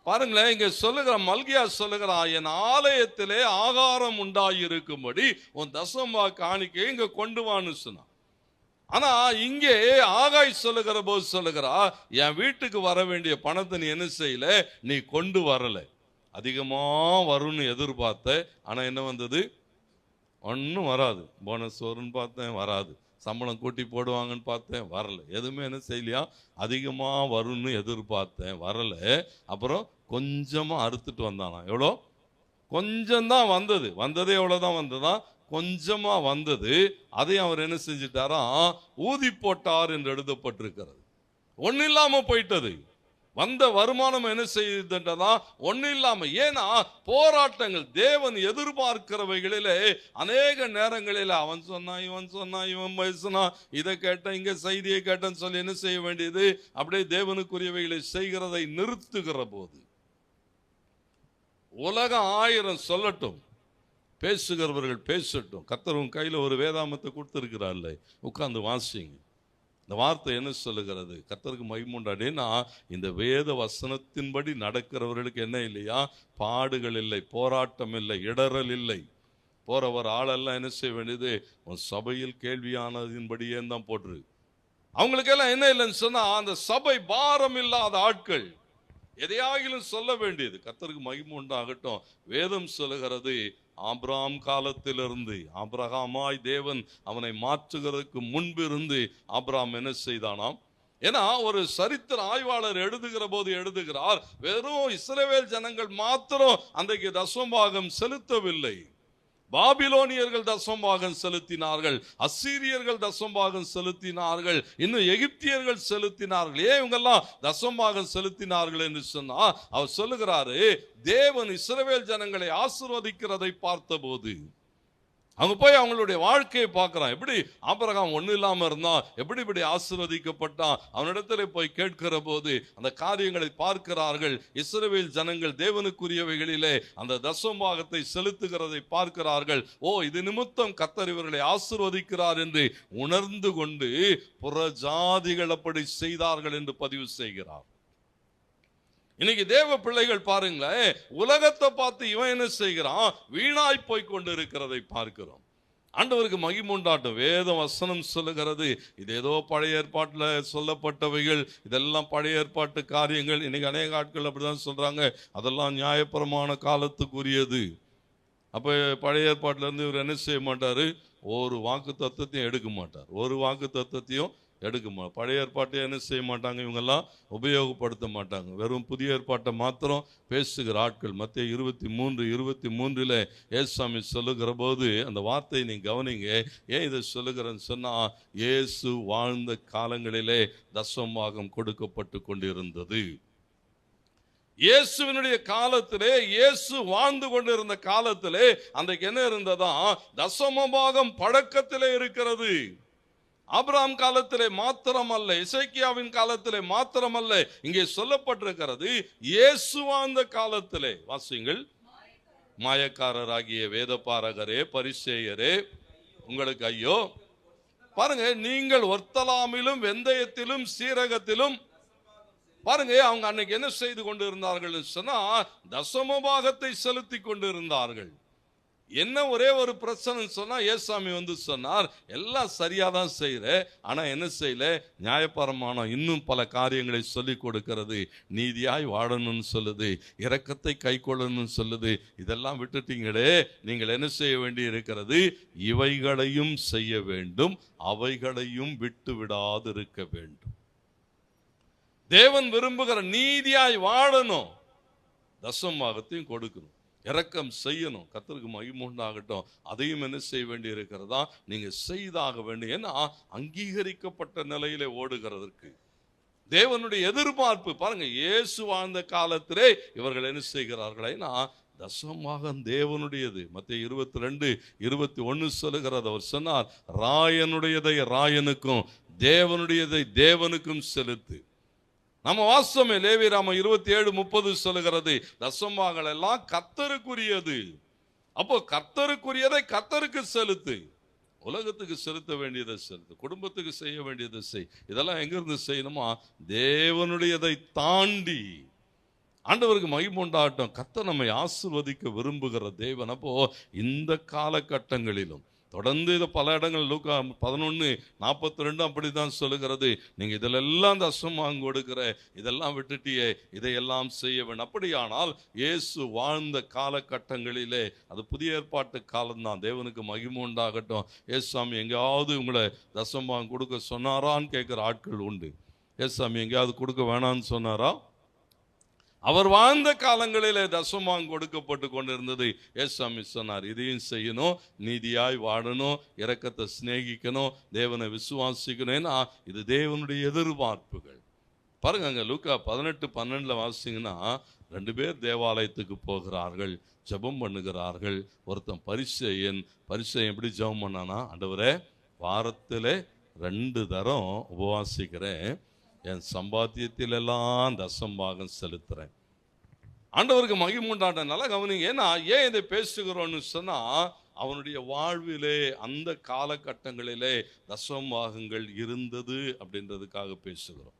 பாருங்களேன். இங்க சொல்லுகிற மல்கியா சொல்லுகிறான், என் ஆலயத்திலே ஆகாரம் உண்டாயிருக்கும்படி உன் தசமா காணிக்கை இங்க கொண்டு வான்னு சொன்னான். ஆனா இங்கே ஆகாய் சொல்லுகிற போது சொல்லுகிறா, என் வீட்டுக்கு வர வேண்டிய பணத்தை நீ என்ன செய்யல, நீ கொண்டு வரல. அதிகமா வரும்னு எதிர்பார்த்த, ஆனா என்ன வந்தது? ஒன்றும் வராது. போனஸ் வரும்னு பார்த்தேன், வராது. சம்பளம் கூட்டி போடுவாங்கன்னு பார்த்தேன், வரல. எதுவுமே என்ன செய்யலையா? அதிகமாக வரும்னு எதிர்பார்த்தேன், வரல. அப்புறம் கொஞ்சமாக அறுத்துட்டு வந்தானா. எவ்வளோ? கொஞ்சம்தான் வந்தது. வந்ததே எவ்வளோதான் வந்ததா? கொஞ்சமாக வந்தது. அதையும் அவர் என்ன செஞ்சிட்டாரா? ஊதி போட்டார் என்று எழுதப்பட்டிருக்கிறது. ஒன்றும் இல்லாமல் போயிட்டது. வந்த வருமானம் என்ன செய்தா? ஒன்றும் இல்லாம. ஏன்னா போராட்டங்கள், தேவன் எதிர்பார்க்கிறவைகளிலே அநேக நேரங்களில் அவன் சொன்னா, இவன் சொன்னா, இவன் பேசினா, இதை கேட்டேன், இங்க செய்தியை கேட்டேன்னு சொல்லி என்ன செய்ய வேண்டியது? அப்படியே தேவனுக்குரியவைகளை செய்கிறதை நிறுத்துகிற போது, உலகம் 1000 சொல்லட்டும், பேசுகிறவர்கள் பேசட்டும். கர்த்தர் உன் கையில் ஒரு வேதாமத்தை கொடுத்துருக்கிறார்ல, உட்கார்ந்து வாசிங்க. இந்த வார்த்தை என்ன சொல்லுகிறது? கர்த்தருக்கு மகிமை உண்டாடுனா, இந்த வேத வசனத்தின்படி நடக்கிறவர்களுக்கு என்ன இல்லையா? பாடுகள் இல்லை, போராட்டம் இல்லை, இடறல் இல்லை. போறவர் ஆளெல்லாம் என்ன செய்ய வேண்டியது? உன் சபையில் கேள்வியானதின்படியே தான் போட்டுரு. அவங்களுக்கெல்லாம் என்ன இல்லைன்னு சொன்னா, அந்த சபை பாரம் இல்லாத ஆட்கள், எதையாகிலும் சொல்ல வேண்டியது. கர்த்தருக்கு மகிமை உண்டாகட்டும். வேதம் சொல்லுகிறது, ஆபிரகாம் காலத்திலிருந்து, ஆபிரகாமாய் தேவன் அவனை மாற்றுகிறதுக்கு முன்பிருந்து ஆபிரகாம் என்ன செய்தானாம்? ஏன்னா ஒரு சரித்திர ஆய்வாளர் எழுதுகிற போது எழுதுகிறார், வெறும் இஸ்ரவேல் ஜனங்கள் மாத்திரம் அன்றைக்கு தசமபாகம் செலுத்தவில்லை. பாபிலோனியர்கள் தசமபாகம் செலுத்தினார்கள், அசீரியர்கள் தசமபாகம் செலுத்தினார்கள், இன்னும் எகிப்தியர்கள் செலுத்தினார்கள். ஏன் இவங்கெல்லாம் தசமபாகம் செலுத்தினார்கள் என்று சொன்னா, அவர் சொல்லுகிறாரு, தேவன் இஸ்ரவேல் ஜனங்களை ஆசீர்வதிக்கிறதை பார்த்தபோது அவங்க போய் அவங்களுடைய வாழ்க்கையை பார்க்கிறான். எப்படி ஆபிரகாம் ஒன்றும் இல்லாமல் இருந்தான், எப்படி இப்படி ஆசீர்வதிக்கப்பட்டான், அவனிடத்துல போய் கேட்கிற போது அந்த காரியங்களை பார்க்கிறார்கள். இஸ்ரவேல் ஜனங்கள் தேவனுக்குரியவைகளிலே அந்த தசமபாகத்தை செலுத்துகிறதை பார்க்கிறார்கள். ஓ, இது நிமித்தம் கர்த்தர் இவர்களை ஆசீர்வதிக்கிறார் என்று உணர்ந்து கொண்டு புற ஜாதிகள் அப்படி செய்தார்கள் என்று பதிவு செய்கிறார். இன்னைக்கு தேவ பிள்ளைகள் பாருங்களேன், உலகத்தை பார்த்து இவன் என்ன செய்கிறான்? வீணாய் போய் கொண்டு இருக்கிறதை பார்க்கிறோம். ஆண்டவருக்கு மகிமை உண்டாட்டும். வேத வசனம் சொல்லுகிறது, இது ஏதோ பழைய ஏற்பாட்டில் சொல்லப்பட்டவைகள், இதெல்லாம் பழைய ஏற்பாட்டு காரியங்கள். இன்னைக்கு அநேக ஆட்கள் அப்படிதான் சொல்றாங்க, அதெல்லாம் நியாயப்பிரமாண காலத்துக்குரியது. அப்போ பழைய ஏற்பாட்டிலேருந்து இவர் என்ன செய்ய மாட்டார்? ஒரு வாக்கு தத்துவத்தையும் எடுக்க மாட்டார். ஒரு வாக்கு தத்துவத்தையும் எடுக்குமா? பழைய ஏற்பாட்டை என்ன செய்ய மாட்டாங்க, இவங்கெல்லாம் உபயோகப்படுத்த மாட்டாங்க. வெறும் புதிய ஏற்பாட்டை மாத்திரம் பேசுகிற ஆட்கள். மத்தேயு 23:23 ஏசாமி சொல்லுகிற போது அந்த வார்த்தையை நீ கவனிங்க. ஏன் இதை சொல்லுகிறேன்னு சொன்னா, இயேசு வாழ்ந்த காலங்களிலே தசமபாகம் கொடுக்கப்பட்டு கொண்டிருந்தது. இயேசுவினுடைய காலத்திலே, இயேசு வாழ்ந்து கொண்டிருந்த காலத்திலே அன்றைக்கு என்ன இருந்ததா? தசமபாகம் பழக்கத்திலே இருக்கிறது. ஆபிரகாம் காலத்திலே மாத்திரமல்ல, எசேக்கியாவின் காலத்திலே மாத்திரமல்ல, இங்கே சொல்லப்பட்டிருக்கிறது இயேசு வாழ்ந்த காலத்திலே. வாசியுங்கள். மாயக்காரராகிய வேதபாரகரே, பரிசேயரே, உங்களுக்கு ஐயோ. பாருங்க, நீங்கள் ஒர்த்தலாமிலும் வெந்தயத்திலும் சீரகத்திலும், பாருங்க அவங்க அன்னைக்கு என்ன செய்து கொண்டு இருந்தார்கள் சொன்னா, தசமபாகத்தை செலுத்தி கொண்டு இருந்தார்கள். என்ன ஒரே ஒரு பிரச்சனை சொன்னா, ஏசாமி வந்து சொன்னார், எல்லாம் சரியா தான் செய்யற, ஆனா என்ன செய்யல, நியாயப்பிரமாணம் இன்னும் பல காரியங்களை சொல்லி கொடுக்கிறது. நீதியாய் வாழணும்னு சொல்லுது, இரக்கத்தை கை கொள்ளணும்னு சொல்லுது. இதெல்லாம் விட்டுட்டீங்களே, நீங்கள் என்ன செய்ய வேண்டி இருக்கிறது, இவைகளையும் செய்ய வேண்டும், அவைகளையும் விட்டு விடாது இருக்க வேண்டும். தேவன் விரும்புகிற நீதியாய் வாழணும், தசமபாகத்தையும் கொடுக்கணும், இரக்கம் செய்யணும், கர்த்தருக்கு மகிமை உண்டாகட்டும். அதையும் என்ன செய்ய வேண்டி இருக்கிறதா, நீங்க செய்தாக வேண்டும். ஏன்னா அங்கீகரிக்கப்பட்ட நிலையிலே ஓடுகிறதற்கு தேவனுடைய எதிர்பார்ப்பு. பாருங்க, இயேசு வாழ்ந்த காலத்திலே இவர்கள் என்ன செய்கிறார்கள், ஏன்னா தசமபாகம் தேவனுடையது. மத்தேயு 22:21 சொல்லுகிறது. அவர் சொன்னார், ராயனுடையதை ராயனுக்கும் தேவனுடையதை தேவனுக்கும் செலுத்து. நம்ம வாசமே லேவியராம 27:30 சொல்லுகிறது, தசமபாகங்கள் எல்லாம் கர்த்தருக்குரியது. அப்போ கர்த்தருக்குரியதை கர்த்தருக்கு செலுத்து. உலகத்துக்கு செலுத்த வேண்டியதை செலுத்து, குடும்பத்துக்கு செய்ய வேண்டியதை செய். இதெல்லாம் எங்கிருந்து செய்யணுமா, தேவனுடையதை தாண்டி. ஆண்டவருக்கு மகிமை உண்டாகட்டும். கர்த்தர் நம்மை ஆசீர்வதிக்க விரும்புகிற தேவன். அப்போ இந்த காலகட்டங்களிலும் தொடர்ந்து இதை பல இடங்கள் லூக்கா 11:42 அப்படிதான் சொல்லுகிறது, நீங்க இதிலெல்லாம் தசமபாகம் கொடுக்கிற, இதெல்லாம் விட்டுட்டியே, இதையெல்லாம் செய்ய வேண்டும். அப்படியானால் இயேசு வாழ்ந்த காலகட்டங்களிலே அது புதிய ஏற்பாட்டு காலம்தான். தேவனுக்கு மகிமை உண்டாகட்டும். ஏசாமி எங்கேயாவது உங்களை தசமபாகம் கொடுக்க சொன்னாரான்னு கேட்குற ஆட்கள் உண்டு. ஏசாமி எங்கேயாவது கொடுக்க வேணான்னு சொன்னாரா? அவர் வாழ்ந்த காலங்களிலே தசமபாகம் கொடுக்கப்பட்டு கொண்டிருந்தது. ஏசாமி சொன்னார், இதையும் செய்யணும், நீதியாய் வாழணும், இரக்கத்தை சிநேகிக்கணும், தேவனை விசுவாசிக்கணும். ஏன்னா இது தேவனுடைய எதிர்பார்ப்புகள். பாருங்க, அங்க லூக்கா 18:12 வாசிங்கன்னா, 2 பேர் தேவாலயத்துக்கு போகிறார்கள், ஜெபம் பண்ணுகிறார்கள். ஒருத்தன் பரிசேயன் எப்படி ஜெபம் பண்ணானா, ஆண்டவரே வாரத்தில் 2 தரம் உபவாசிக்கிறேன், என் சம்பாத்தியத்திலெல்லாம் தசமபாகம் செலுத்துறேன். ஆண்டவருக்கு மகிமை உண்டாட்டனால கவனிங்க. ஏன்னா ஏன் இதை பேசுகிறோன்னு சொன்னா, அவனுடைய வாழ்விலே அந்த காலகட்டங்களிலே தசமபாகங்கள் இருந்தது அப்படின்றதுக்காக பேசுகிறோம்.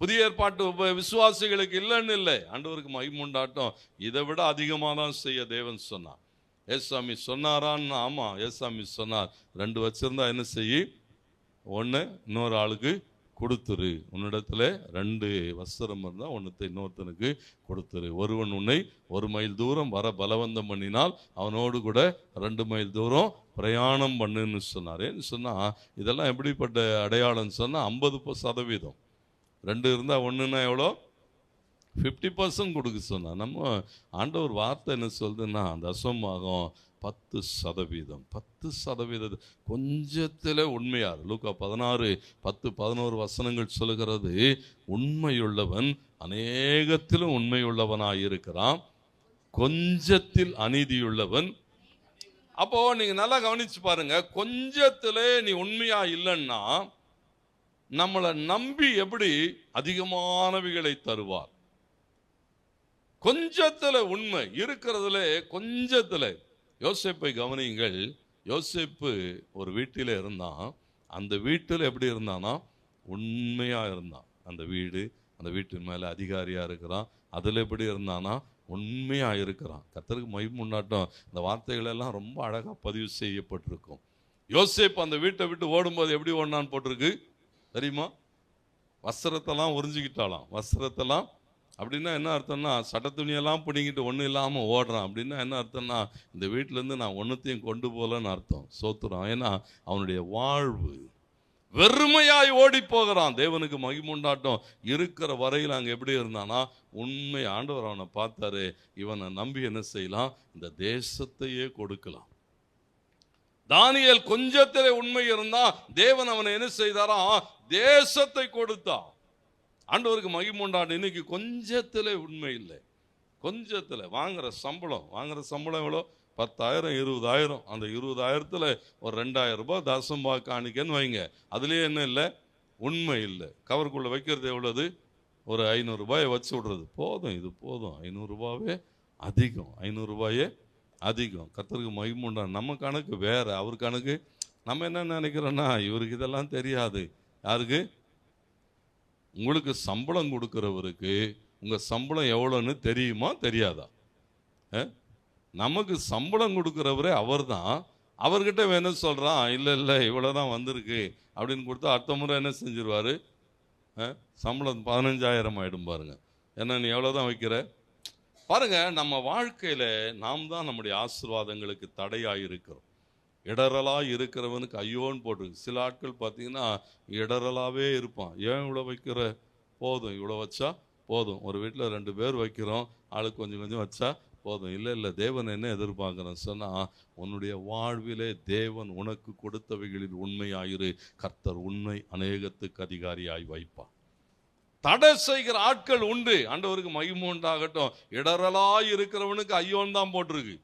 புதிய ஏற்பாட்டு விசுவாசிகளுக்கு இல்லைன்னு இல்லை, ஆண்டவருக்கு மகிமை உண்டாட்டம். இதை விட அதிகமாக தான் செய்ய தேவன் சொன்னார். ஏசாமி சொன்னாரான்னு, ஆமா ஏசாமி சொன்னார், 2 வச்சிருந்தா என்ன செய்யி, 1 இன்னொரு ஆளுக்கு கொடுத்துரு. உன்னிடத்துல 2 வஸ்திரம் இருந்தால் 1 இன்னொருத்தனுக்கு கொடுத்துரு. ஒருவன் உன்னை 1 மைல் தூரம் வர பலவந்தம் பண்ணினால் அவனோடு கூட 2 மைல் தூரம் பிரயாணம் பண்ணுன்னு சொன்னார். ஏன்னு சொன்னால் இதெல்லாம் எப்படிப்பட்ட அடையாளம் சொன்னால், 50%. 2 இருந்தால் 1ன்னா எவ்வளோ, 50% கொடுக்க சொன்னார். நம்ம ஆண்டவர் வார்த்தை என்ன சொல்லுதுன்னா, தசமபாகம் 10%. 10% கொஞ்சத்தில் உண்மையார். லூக்கா 16:10-11 வசனங்கள் சொல்லுகிறது, உண்மையுள்ளவன் அநேகத்திலும் உண்மையுள்ளவனாயிருக்கிறான், கொஞ்சத்தில் அநீதியுள்ளவன். அப்போ நீங்க நல்லா கவனிச்சு பாருங்க, கொஞ்சத்துல நீ உண்மையா இல்லைன்னா நம்மளை நம்பி எப்படி அதிகமானவைகளை தருவார். கொஞ்சத்துல உண்மை இருக்கிறதுல, கொஞ்சத்துல. யோசேப்பை கவனியுங்கள். யோசேப்பு ஒரு வீட்டில் இருந்தான். அந்த வீட்டில் எப்படி இருந்தானா, உண்மையா இருந்தான். அந்த வீட்டின் மேல அதிகாரியா இருக்கிறான். அதுல எப்படி இருந்தானா, உண்மையா இருக்கிறான். கர்த்தருக்கு மகிமை உண்டாட்டம். இந்த வார்த்தைகள் எல்லாம் ரொம்ப அழகா பதிவு செய்யப்பட்டிருக்கும். யோசேப்பு அந்த வீட்டை விட்டு ஓடும்போது எப்படி ஓடினான்னு போட்டிருக்கு தெரியுமா? வஸ்திரத்தெல்லாம் உறிஞ்சிக்கிட்டாலாம். வஸ்திரத்தெல்லாம் அப்படின்னா என்ன அர்த்தம்னா, சட்ட துணியெல்லாம் பிடிங்கிட்டு ஒன்றும் இல்லாமல் ஓடுறான். அப்படின்னா என்ன அர்த்தம்னா, இந்த வீட்டிலேருந்து நான் ஒன்றுத்தையும் கொண்டு போகலன்னு அர்த்தம். சோத்துறான். ஏன்னா அவனுடைய வாழ்வு வெறுமையாய் ஓடி போகிறான். தேவனுக்கு மகிமை உண்டாட்டம். இருக்கிற வரையில் அங்கே எப்படி இருந்தானா, உண்மை. ஆண்டவர் அவனை பார்த்தாரு, இவனை நம்பி என்ன செய்யலாம், இந்த தேசத்தையே கொடுக்கலாம். தானியேல் கொஞ்சத்திலே உண்மை இருந்தா, தேவன் அவனை என்ன செய்தாரா, தேசத்தை கொடுத்தான். ஆண்டவருக்கு மகிமை உண்டாட்டம். இன்னைக்கு கொஞ்சத்துல உண்மை இல்லை. கொஞ்சத்துல வாங்குற சம்பளம் எவ்வளோ, 10,000 20,000. அந்த 20,000த்துல ஒரு 2,000 ரூபாய் தசமபாகம் காணிக்கன்னு வைங்க. அதுலேயே என்ன இல்லை, உண்மை இல்லை. கவருக்குள்ள வைக்கிறது எவ்வளவு, ஒரு 500 ரூபாயை வச்சு விடுறது. போதும், இது போதும், 500 ரூபாவே அதிகம், 500 ரூபாயே அதிகம். கர்த்தருக்கு மகிமை உண்டா. நம்ம கணக்கு வேற, அவர் கணக்கு. நம்ம என்ன நினைக்கிறோன்னா, இவருக்கு இதெல்லாம் தெரியாது. யாருக்கு? உங்களுக்கு சம்பளம் கொடுக்குறவருக்கு உங்கள் சம்பளம் எவ்வளோன்னு தெரியுமா தெரியாதா? நமக்கு சம்பளம் கொடுக்குறவரே அவர் தான். அவர்கிட்ட என்ன சொல்கிறான், இல்லை இல்லை இவ்வளோ தான் வந்திருக்கு அப்படின்னு கொடுத்தா அடுத்த முறை என்ன செஞ்சிருவார்? சம்பளம் 15,000 ஆகிடும் பாருங்க. ஏன்னா நீ எவ்வளோ தான் வைக்கிற பாருங்க. நம்ம வாழ்க்கையில் நாம் தான் நம்முடைய ஆசீர்வாதங்களுக்கு தடையாக இருக்கிறோம். இடரலாக இருக்கிறவனுக்கு ஐயோன்னு போட்டிருக்கு. சில ஆட்கள் பார்த்தீங்கன்னா இடரலாகவே இருப்பான். ஏன் இவ்வளோ வைக்கிற, போதும் இவ்வளோ வச்சா போதும். ஒரு வீட்டில் 2 பேர் வைக்கிறோம், ஆளுக்கு கொஞ்சம் கொஞ்சம் வச்சா போதும். இல்லை இல்லை, தேவன் என்ன எதிர்பார்க்குறேன்னு சொன்னால், உன்னுடைய வாழ்விலே தேவன் உனக்கு கொடுத்தவைகளில் உண்மையாயிரு, கர்த்தர் உண்மை அநேகத்துக்கு அதிகாரியாய் வைப்பான். தடை செய்கிற ஆட்கள் உண்டு. ஆண்டவருக்கு மகிமை உண்டாகட்டும். இடரலாக இருக்கிறவனுக்கு ஐயோன்னு தான் போட்டிருக்கு.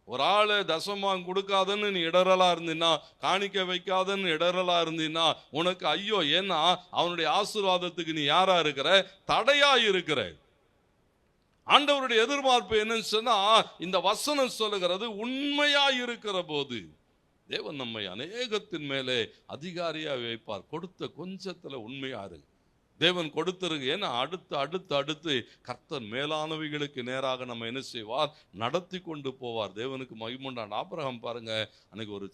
ஒரு ஆள் தசமாம் கொடுக்காதன்னு நீ இடரலா இருந்தீன்னா, காணிக்க வைக்காதன்னு இடரலா இருந்தீன்னா உனக்கு ஐயோ. ஏன்னா அவனுடைய ஆசீர்வாதத்துக்கு நீ யாரா இருக்கிற? தடையா இருக்கிற. ஆண்டவருடைய எதிர்பார்ப்பு என்னன்னு சொன்னா, இந்த வசனம் சொல்லுகிறது, உண்மையா இருக்கிற போது தேவன் நம்மை அநேகத்தின் மேலே அதிகாரியா வைப்பார். கொடுத்த கொஞ்சத்துல உண்மையா இருக்கு. தேவன் கொடுத்திருக்கு. ஏன்னா அடுத்து அடுத்து அடுத்து கர்த்தர் மேலானவைகளுக்கு நேராக நம்ம என்ன செய்வார்? நடத்தி கொண்டு போவார். தேவனுக்கு மகிமுண்டான். ஆபிரகாம் பாருங்க, அன்னைக்கு ஒரு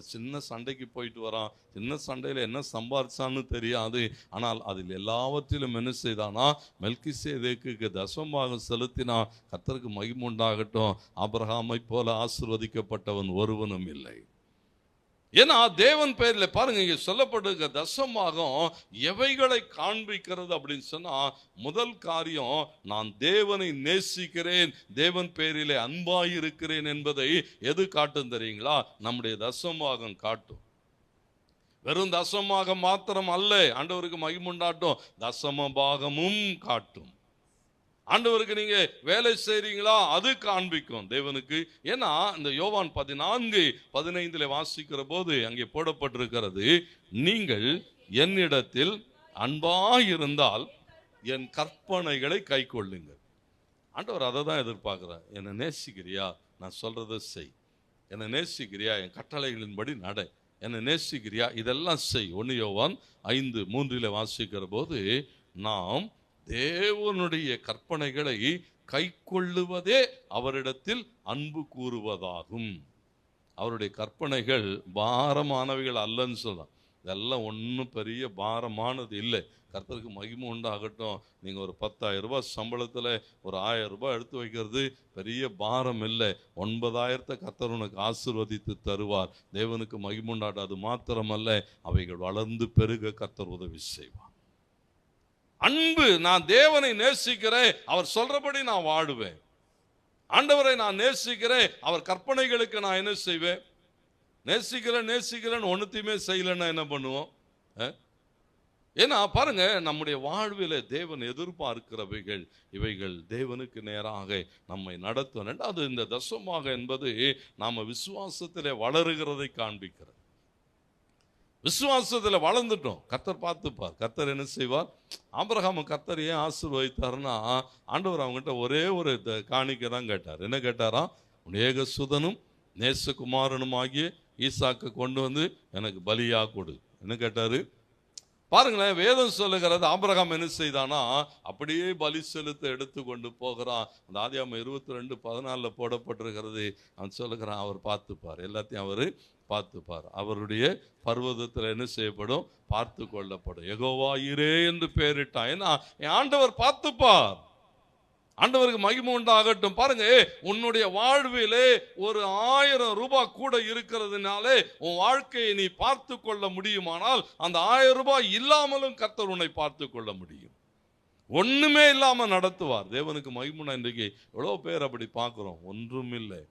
சின்ன சண்டைக்கு போயிட்டு வரான். சின்ன சண்டையில் என்ன சம்பாரிச்சான்னு தெரியாது. ஆனால் அதில் எல்லாவற்றிலும் என்ன செய்தானா, மெல்கிசேதேக்குக்கு தசமபாகம் செலுத்தினா. கர்த்தருக்கு மகிமுண்டாகட்டும். ஆபிரகாமை போல ஆசீர்வதிக்கப்பட்டவன் ஒருவனும் இல்லை. ஏன்னா தேவன் பேரில் பாருங்க, இங்க சொல்லப்பட்டிருக்க தசமாகம் எவைகளை காண்பிக்கிறது அப்படின்னு சொன்னா, முதல் காரியம், நான் தேவனை நேசிக்கிறேன், தேவன் பேரிலே அன்பாயிருக்கிறேன் என்பதை எது காட்டும் தெரியுங்களா? நம்முடைய தசமாகம் காட்டும். வெறும் தசமாகம் மாத்திரம் அல்ல, ஆண்டவருக்கு மகிமுண்டாட்டும், தசம பாகமும் காட்டும். ஆண்டவருக்கு நீங்க வேலை செய்றீங்களா, அது காண்பிக்கும் தேவனுக்கு. ஏன்னா இந்த யோவான் 14:15 வாசிக்கிற போது அங்கே போடப்பட்டிருக்கிறது, நீங்கள் என்னிடத்தில் அன்பாயிருந்தால் என் கற்பனைகளை கை கொள்ளுங்கள். ஆண்டவர் அதை தான் எதிர்பார்க்கிறார். என்னை நேசிக்கிறியா? நான் சொல்றதை செய். என்னை நேசிக்கிறியா? என் கட்டளைகளின்படி நட. என்னை நேசிக்கிறியா? இதெல்லாம் செய். 1 யோவான் 5:3 வாசிக்கிற போது, நாம் தேவனுடைய கற்பனைகளை கை கொள்ளுவதே அவரிடத்தில் அன்பு கூறுவதாகும். அவருடைய கற்பனைகள் பாரமானவைகள் அல்லன்னு சொல்லலாம். இதெல்லாம் ஒன்றும் பெரிய பாரமானது இல்லை. கர்த்தருக்கு மகிமை உண்டாகட்டும். நீங்கள் ஒரு 10,000 ரூபாய் சம்பளத்தில் ஒரு 1000 ரூபாய் எடுத்து வைக்கிறது பெரிய பாரம் இல்லை. 9,000 கர்த்தர் உனக்கு ஆசீர்வதித்து தருவார். தேவனுக்கு மகிமை உண்டாட்டும். அது மாத்திரமல்ல, அவைகள் வளர்ந்து பெருக கர்த்தர் உதவி செய்வார். அன்பு, நான் தேவனை நேசிக்கிறேன், அவர் சொல்றபடி நான் வாழுவேன். ஆண்டவரை நான் நேசிக்கிறேன், அவர் கற்பனைகளுக்கு நான் என்ன செய்வேன்? நேசிக்கிறேன் ஒன்னுத்தையுமே செய்யலன்னா என்ன பண்ணுவோம்? ஏன்னா பாருங்க, நம்முடைய வாழ்வில் தேவன் எதிர்பார்க்கிறவைகள் இவைகள் தேவனுக்கு நேராக நம்மை நடத்தும். ரெண்டாவது, இந்த தசமாக என்பது நாம விசுவாசத்திலே வளருகிறதை காண்பிக்கிறது. விசுவாசத்தில் வளர்ந்துட்டோம், கர்த்தர் பார்த்துப்பார். கர்த்தர் என்ன செய்வார்? ஆபிரகாம் கர்த்தர் ஏன் ஆசீர்வதித்தார்னா, ஆண்டவர் அவங்ககிட்ட ஒரே ஒரு காணிக்கை தான் கேட்டார். என்ன கேட்டாராம்? ஏகசுதனும் நேசகுமாரனும் ஆகிய ஈசாக்கு கொண்டு வந்து எனக்கு பலியா கொடு. என்ன கேட்டாரு பாருங்களேன். வேதம் சொல்லுகிறது, ஆபிரகாம் என்ன செய்தானா, அப்படியே பலி செலுத்த எடுத்து கொண்டு போகிறான். அந்த ஆதியாகமம் 22:14 போடப்பட்டிருக்கிறது. அவன் சொல்லுகிறான், அவர் பார்த்துப்பார், எல்லாத்தையும் அவர் பார்த்துப்பார். அவருடைய பர்வதத்தில் என்ன செய்யப்படும்? பார்த்து கொள்ளப்படும். யெகோவா ஈரே என்று பெயரிட்டான். ஏன்னா என் ஆண்டவர் பார்த்துப்பார். ஆண்டவருக்கு மகிமை உண்டாகட்டும். பாருங்க, உன்னுடைய வாழ்விலே ஒரு 1000 ரூபாய் கூட இருக்கிறதுனாலே உன் வாழ்க்கையை நீ பார்த்து கொள்ள முடியுமானால், அந்த 1000 ரூபாய் இல்லாமலும் கர்த்தர் உன்னை பார்த்து கொள்ள முடியும். ஒண்ணுமே இல்லாம நடத்துவார். தேவனுக்கு மகிமை. இன்றைக்கு எவ்வளோ பேர் அப்படி பார்க்கிறோம். ஒன்றும் இல்லை,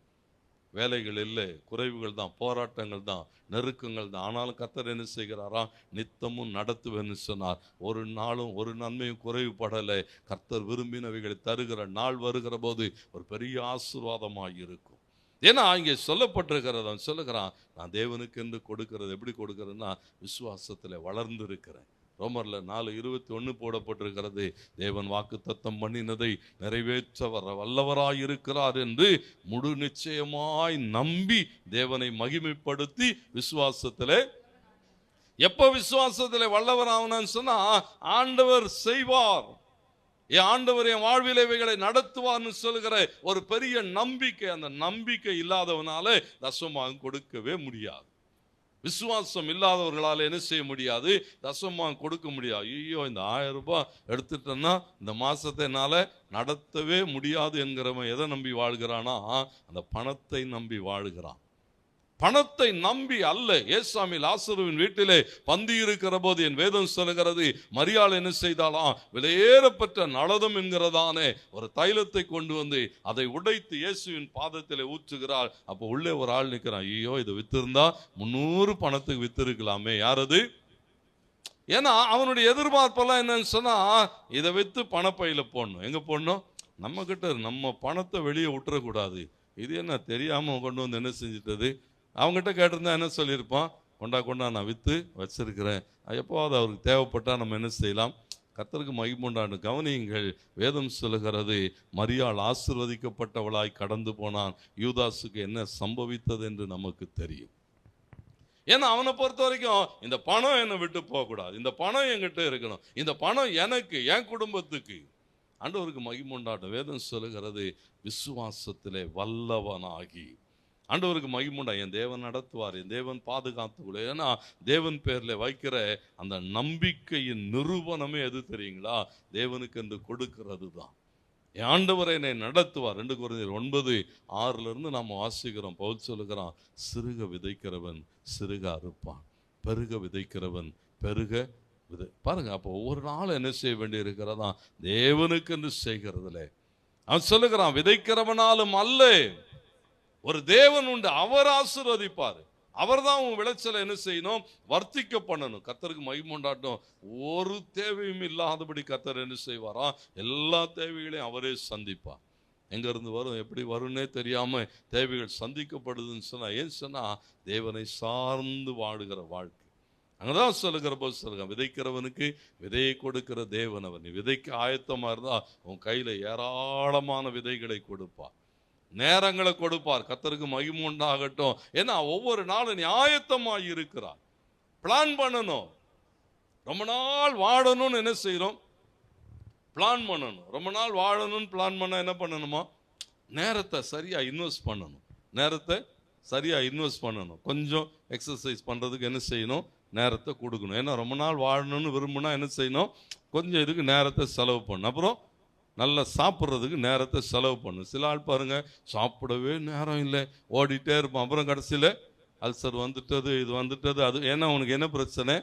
வேலைகள் இல்லை, குறைவுகள் தான், போராட்டங்கள் தான், நெருக்கங்கள் தான். ஆனாலும் கர்த்தர் என்ன செய்கிறாரா? நித்தமும் நடத்துவேன்னு சொன்னார். ஒரு நாளும் ஒரு நன்மையும் குறைவுபடலை. கர்த்தர் விரும்பினவைகளை தருகிற நாள் வருகிற போது ஒரு பெரிய ஆசீர்வாதமாக இருக்கும். ஏன்னா இங்கே சொல்லப்பட்டிருக்கிறது, அவன் சொல்லுகிறான், நான் தேவனுக்கு என்று கொடுக்கிறது எப்படி கொடுக்கிறேன்னா, விசுவாசத்தில் வளர்ந்து இருக்கிறேன். ரோமர்ல 4:21 போடப்பட்டிருக்கிறது. தேவன் வாக்குத்தத்தம் பண்ணினதை நிறைவேற்ற வல்லவராய் இருக்கிறார் என்று முழு நிச்சயமாய் நம்பி தேவனை மகிமைப்படுத்தி விசுவாசத்திலே, எப்ப விசுவாசத்திலே வல்லவர் ஆகணும்னு சொன்னா, ஆண்டவர் செய்வார், என் ஆண்டவர் என் வாழ்விலே இவைகளை நடத்துவார்னு சொல்லுகிற ஒரு பெரிய நம்பிக்கை. அந்த நம்பிக்கை இல்லாதவனால தசமபாகம் கொடுக்கவே முடியாது. விசுவாசம் இல்லாதவர்களால் என்ன செய்ய முடியாது? தசமபாகம் கொடுக்க முடியாது. ஐயோ, இந்த 1000 ரூபாய் எடுத்துட்டேன்னா இந்த மாசத்தை என்னால நடத்தவே முடியாது என்கிறவன் எதை நம்பி வாழ்கிறானா? அந்த பணத்தை நம்பி வாழ்கிறான். பணத்தை நம்பி அல்ல. ஏசாமி லாசருவின் வீட்டிலே பந்தி இருக்கிற போது என் வேதம் சொல்லுகிறது, மரியாள் என்ன செய்தாலாம்? விலையேறப்பட்ட நளதம் என்கிறதானே ஒரு தைலத்தை கொண்டு வந்து அதை உடைத்து இயேசுவின் பாதத்திலே ஊற்றுகிறாள். அப்போ உள்ளே ஒரு ஆள் நிற்கிறான். ஐயோ, இதை வித்திருந்தா 300 பணத்துக்கு வித்திருக்கலாமே. யாரது? ஏன்னா அவனுடைய எதிர்பார்ப்பெல்லாம் என்னன்னு சொன்னா, இதை வித்து பணப்பையில போடணும். எங்க போடணும்? நம்ம கிட்ட நம்ம பணத்தை வெளியே விட்டுறக்கூடாது. இது என்ன தெரியாம கொண்டு வந்து என்ன செஞ்சிட்டது? அவங்ககிட்ட கேட்டிருந்தா என்ன சொல்லியிருப்பான்? கொண்டா நான் விற்று வச்சிருக்கிறேன், எப்போது அவருக்கு தேவைப்பட்டா நம்ம என்ன செய்யலாம். கர்த்தருக்கு மகிமை உண்டான கவனியுங்கள். வேதம் சொல்லுகிறது, மரியாள் ஆசீர்வதிக்கப்பட்டவளாய் கடந்து போனான். யூதாசுக்கு என்ன சம்பவித்தது என்று நமக்கு தெரியும். ஏன்னா அவனை பொறுத்த வரைக்கும் இந்த பணம் என்னை விட்டு போகக்கூடாது, இந்த பணம் என்கிட்ட இருக்கணும், இந்த பணம் எனக்கு, என் குடும்பத்துக்கு. ஆண்டவருக்கு மகிமை உண்டான வேதம் சொல்லுகிறது, விசுவாசத்திலே வல்லவனாகி. ஆண்டவருக்கு மகிமுண்டா, என் தேவன் நடத்துவார், என் தேவன் பாதுகாத்துக்கூட. ஏன்னா தேவன் பேர்ல வைக்கிற அந்த நம்பிக்கையின் நிரூபணமே எது தெரியுங்களா? தேவனுக்கு என்று கொடுக்கிறது தான். என் ஆண்டவரை என்னை நடத்துவார். 2 கொரிந்தியர் 9:6 நாம் வாசிக்கிறோம். பவுல் சொல்லுகிறான், சிறுக விதைக்கிறவன் சிறுக அறுப்பான், பெருக விதைக்கிறவன் பெருக விதை. பாருங்க, அப்போ ஒவ்வொரு நாளும் என்ன செய்ய வேண்டி இருக்கிறதா? தேவனுக்கு என்று செய்கிறதுல அவன் சொல்லுகிறான், விதைக்கிறவனாலும் அல்ல, ஒரு தேவன் உண்டு, அவர் ஆசீர்வதிப்பார். அவர் தான் உன் விளைச்சலை என்ன செய்யணும்? வர்த்திக்க பண்ணணும். கர்த்தருக்கு மகிமை உண்டாட்டும். ஒரு தேவையும் இல்லாதபடி கர்த்தர் என்ன செய்வாரா? எல்லா தேவைகளையும் அவரே சந்திப்பார். எங்க இருந்து வரும், எப்படி வரும்னே தெரியாம தேவைகள் சந்திக்கப்படுதுன்னு சொன்னா, ஏன் சொன்னா தேவனை சார்ந்து வாழுகிற வாழ்க்கை. அங்கதான் சொல்லுகிற போது சொல்லுங்க, விதைக்கிறவனுக்கு விதையை கொடுக்கிற தேவன் அவர். நீ விதைக்க ஆயத்தமா இருந்தா உன் கையில ஏராளமான விதைகளை கொடுப்பார், நேரங்களை கொடுப்பார். கர்த்தருக்கு மகிமை உண்டாகட்டும். ஏன்னா ஒவ்வொரு நாளும் நீ ஆயத்தமாய் இருக்கிறார். பிளான் பண்ணணும். ரொம்ப நாள் வாழணும்னு என்ன செய்யறோம்? பிளான் பண்ணணும். ரொம்ப நாள் வாழணும்னு பிளான் பண்ண என்ன பண்ணணுமா? நேரத்தை சரியா இன்வெஸ்ட் பண்ணணும். நேரத்தை சரியா இன்வெஸ்ட் பண்ணணும். கொஞ்சம் எக்ஸசைஸ் பண்றதுக்கு என்ன செய்யணும்? நேரத்தை கொடுக்கணும். ஏன்னா ரொம்ப நாள் வாழணும்னு விரும்புனா என்ன செய்யணும்? கொஞ்சம் இதுக்கு நேரத்தை செலவு பண்ணணும். அப்புறம் நல்லா சாப்பிட்றதுக்கு நேரத்தை செலவு பண்ணும். சில ஆள் பாருங்க, சாப்பிடவே நேரம் இல்லை, ஓடிட்டே இருப்பான். அப்புறம் கடைசியில் அல்சர் வந்துட்டது, இது வந்துட்டது, அது. ஏன்னா உனக்கு என்ன பிரச்சனை?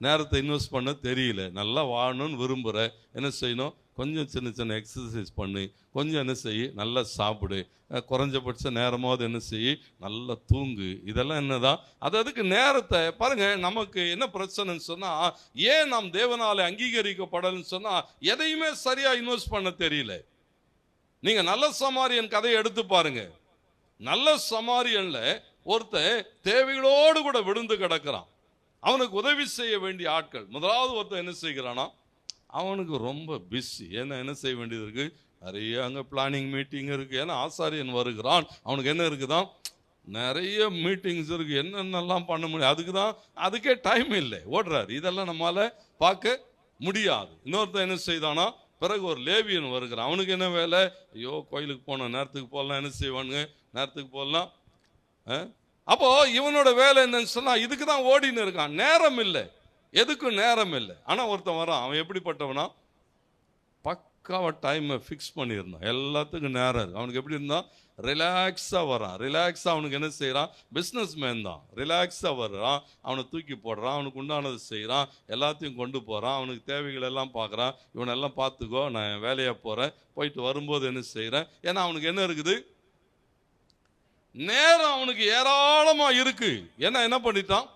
நேரத்தை இன்வெஸ்ட் பண்ண தெரியல. நல்லா வாழணும்னு விரும்புகிற, என்ன செய்யணும்? கொஞ்சம் சின்ன சின்ன எக்ஸசைஸ் பண்ணு, கொஞ்சம் என்ன செய்யு, நல்லா சாப்பிடு, குறைஞ்சபட்ச நேரமாவது என்ன செய்யு, நல்லா தூங்கு. இதெல்லாம் என்னதான்? அதுக்கு நேரத்தை பாருங்க. நமக்கு என்ன பிரச்சனைன்னு சொன்னா, ஏன் நாம் தேவனால அங்கீகரிக்கப்படலன்னு சொன்னா, எதையுமே சரியா இன்வெஸ்ட் பண்ண தெரியல. நீங்க நல்ல சமாரியன் கதையை எடுத்து பாருங்க. நல்ல சமாரியன்ல ஒருத்தன் தேவைகளோடு கூட விழுந்து கிடக்கிறான். அவனுக்கு உதவி செய்ய வேண்டிய ஆட்கள். முதலாவது ஒருத்தன் என்ன செய்கிறானா, அவனுக்கு ரொம்ப பிஸி. ஏன்னா என்ன செய்ய வேண்டியது இருக்கு? நிறைய அங்கே பிளானிங் மீட்டிங் இருக்கு. ஏன்னா ஆசாரியன் வருகிறான், அவனுக்கு என்ன இருக்குதான்? நிறைய மீட்டிங்ஸ் இருக்கு, என்னென்னலாம் பண்ண முடியும். அதுக்கே டைம் இல்லை, ஓடுறாரு. இதெல்லாம் நம்மளால பார்க்க முடியாது. இன்னொருத்தன் என்ன செய்தானா, பிறகு ஒரு லேவியன் வருகிறான். அவனுக்கு என்ன வேலை? ஐயோ, கோயிலுக்கு போன நேரத்துக்கு போகலாம், என்ன செய்வானுங்க, நேரத்துக்கு போகலாம். அப்போ இவனோட வேலை என்னன்னு சொன்னா, இதுக்கு தான் ஓடின்னு இருக்கான். நேரம் இல்லை, எதுக்கும் நேரம் இல்லை. ஆனா ஒருத்தன் வரான், அவன் எப்படிப்பட்டவனா? பக்காவா டைமை ஃபிக்ஸ் பண்ணியிருந்தான், எல்லாத்துக்கும் நேரம் இருக்கு. அவனுக்கு எப்படி இருந்தான்? ரிலாக்ஸா வரான். ரிலாக்ஸா அவனுக்கு என்ன செய்யறான்? பிஸ்னஸ் மேன் தான். ரிலாக்ஸா வர்றான், அவனை தூக்கி போடுறான், அவனுக்கு உண்டானது செய்யறான், எல்லாத்தையும் கொண்டு போறான், அவனுக்கு தேவைகள் எல்லாம் பார்க்கறான். இவனெல்லாம் பார்த்துக்கோ, நான் வேலையா போறேன், போயிட்டு வரும்போது என்ன செய்யறேன். ஏன்னா அவனுக்கு என்ன இருக்குது? நேரம் அவனுக்கு ஏராளமா இருக்கு. ஏன்னா என்ன பண்ணிட்டான்?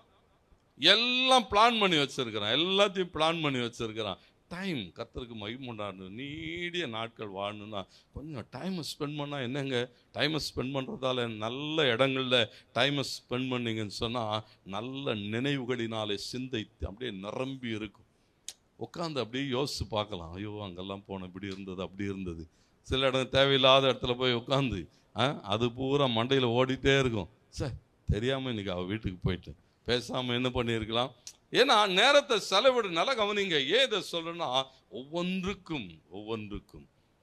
எல்லாம் பிளான் பண்ணி வச்சிருக்கிறான், எல்லாத்தையும் பிளான் பண்ணி வச்சிருக்கிறான். டைம், கர்த்தருக்கு மகிமை உண்டாகணும். நீடிய நாட்கள் வாழணும்னா கொஞ்சம் டைமை ஸ்பெண்ட் பண்ணால் என்னங்க? டைமை ஸ்பெண்ட் பண்ணுறதால நல்ல இடங்களில் டைமை ஸ்பெண்ட் பண்ணிங்கன்னு சொன்னால் நல்ல நினைவுகளினாலே சிந்தை அப்படியே நிரம்பி இருக்கும். உட்காந்து அப்படியே யோசித்து பார்க்கலாம். ஐயோ அங்கெல்லாம் போனோம், இப்படி இருந்தது அப்படி இருந்தது. சில இடம் தேவையில்லாத இடத்துல போய் உட்காந்து அது பூரா மண்டையில் ஓடிட்டே இருக்கும். சார் தெரியாமல் இன்றைக்கி அவள் வீட்டுக்கு போயிட்டு பேசாமல் என்ன பண்ணியிருக்கலாம். ஏன்னா நேரத்தை செலவிடு. நல்லா கவனிங்க, ஏன் இதை சொல்றேன்னா ஒவ்வொன்றுக்கும்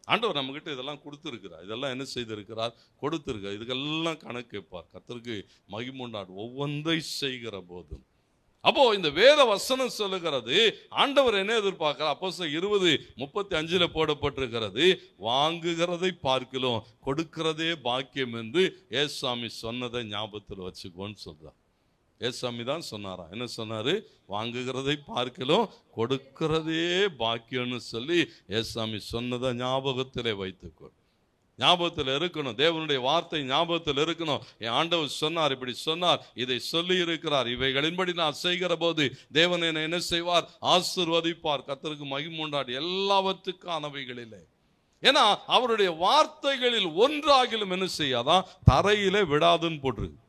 ஆண்டவர் நம்மகிட்ட இதெல்லாம் கொடுத்துருக்கிறார். இதெல்லாம் என்ன செய்திருக்கிறார்? கொடுத்துருக்கார். இதுக்கெல்லாம் கணக்கு கேட்பார். கர்த்தருக்கு மகிமை உண்டாடு ஒவ்வொன்றை செய்கிற போதும். அப்போ இந்த வேத வசனம் சொல்லுகிறது, ஆண்டவர் என்ன எதிர்பார்க்கிறார்? அப்போஸ்தலர் 20:35 போடப்பட்டிருக்கிறது, வாங்குகிறதை பார்க்கிலும் கொடுக்கிறதே பாக்கியம் என்று ஏசாமி சொன்னதை ஞாபகத்தில் வச்சுக்கோன்னு சொல்றார். ஏசாமி தான் சொன்னாரா? என்ன சொன்னாரு? வாங்குகிறதை பார்க்கிலும் கொடுக்கிறதே பாக்கியம்னு சொல்லி ஏசாமி சொன்னதை ஞாபகத்திலே வைத்துக்கோ. ஞாபகத்தில் இருக்கணும். தேவனுடைய வார்த்தை ஞாபகத்தில் இருக்கணும். என் ஆண்டவர் சொன்னார், இப்படி சொன்னார், இதை சொல்லி இருக்கிறார், இவைகளின்படி நான் செய்கிற போது தேவன் என்னை என்ன செய்வார்? ஆசீர்வதிப்பார். கர்த்தருக்கு மகிமை உண்டாடு எல்லாவற்றுக்கானவைகளிலே. ஏன்னா அவருடைய வார்த்தைகளில் ஒன்றாகிலும் என்ன செய்யாதான்? தரையிலே விடாதுன்னு போட்டிருக்கு,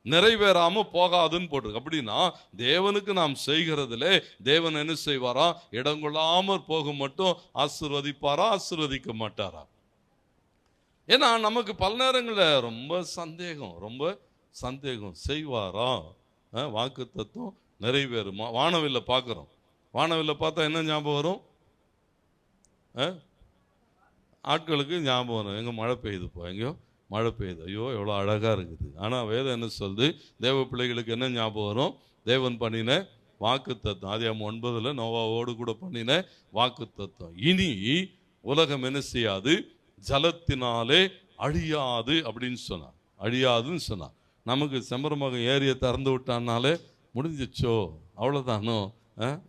நிறைவேறாம போகாதுன்னு போட்டிருக்கு. அப்படின்னா தேவனுக்கு நாம் செய்கிறதுல தேவன் என்ன செய்வாரா? இடங்கொள்ளாமற் போக மட்டும் ஆசீர்வதிப்பாரா? ஆசீர்வதிக்க மாட்டாரா? ஏன்னா நமக்கு பல நேரங்களில் ரொம்ப சந்தேகம் செய்வாரா? வாக்கு தத்துவம் நிறைவேறுமா? வானவில்ல பார்க்குறோம். வானவில்ல பார்த்தா என்ன ஞாபகம் வரும்? ஆட்களுக்கு ஞாபகம் வரும், எங்கே மழை பெய்யுதுப்பா, எங்கேயோ மழை பெய்யுது, ஐயோ எவ்வளோ அழகாக இருக்குது. ஆனால் வேதம் என்ன சொல்லுது? தேவ பிள்ளைகளுக்கு என்ன ஞாபகம் வரும்? தேவன் பண்ணின வாக்கு தத்துவம். ஆதியாகமம் 9 நோவாவோடு கூட பண்ணின வாக்கு தத்துவம். இனி உலகம் என்ன செய்யாது? ஜலத்தினாலே அழியாது அப்படின்னு சொன்னார். அழியாதுன்னு சொன்னார். நமக்கு செம்பரமகம் ஏரியை திறந்து விட்டானாலே முடிஞ்சிச்சோ, அவ்வளோதானோ,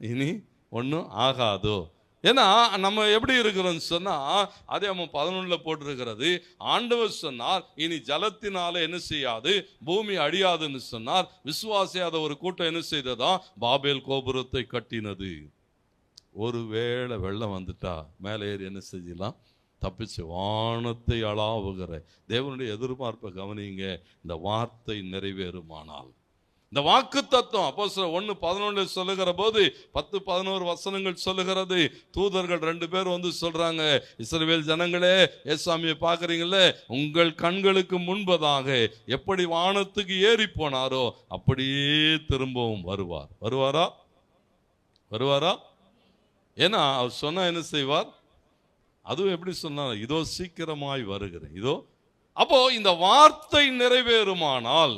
இனி ஒன்றும் ஆகாதோ. ஏன்னா நம்ம எப்படி இருக்கிறோம்னு சொன்னா, அதே 11 போட்டிருக்கிறது, ஆண்டவர் சொன்னார் இனி ஜலத்தினால என்ன செய்யாது? பூமி அழியாதுன்னு சொன்னார். விசுவாசியாத ஒரு கூட்டம் என்ன செய்ததா? பாபேல் கோபுரத்தை கட்டினது. ஒருவேளை வெள்ளம் வந்துட்டா மேலே ஏறி என்ன செய்யலாம்? தப்பிச்சு வானத்தை அளாவுகிற தேவனுடைய எதிர்பார்ப்பை கவனிங்க. இந்த வார்த்தை நிறைவேறுமானால், இந்த வாக்கு தத்துவம் அப்போஸ்தலர் 1:11 சொல்லுகிற போது 10-11 வசனங்கள் சொல்லுகிறது. தூதர்கள் 2 பேர் வந்து சொல்றாங்க, இஸ்ரவேல் ஜனங்களே, ஏசாமியை பார்க்குறீங்கள, உங்கள் கண்களுக்கு முன்பதாக எப்படி வானத்துக்கு ஏறி போனாரோ அப்படியே திரும்பவும் வருவார். வருவாரா? ஏன்னா அவர் சொன்னா என்ன செய்வார்? அதுவும் எப்படி சொன்னார்? இதோ சீக்கிரமாய் வருகிறேன், இதோ. அப்போ இந்த வார்த்தை நிறைவேறுமானால்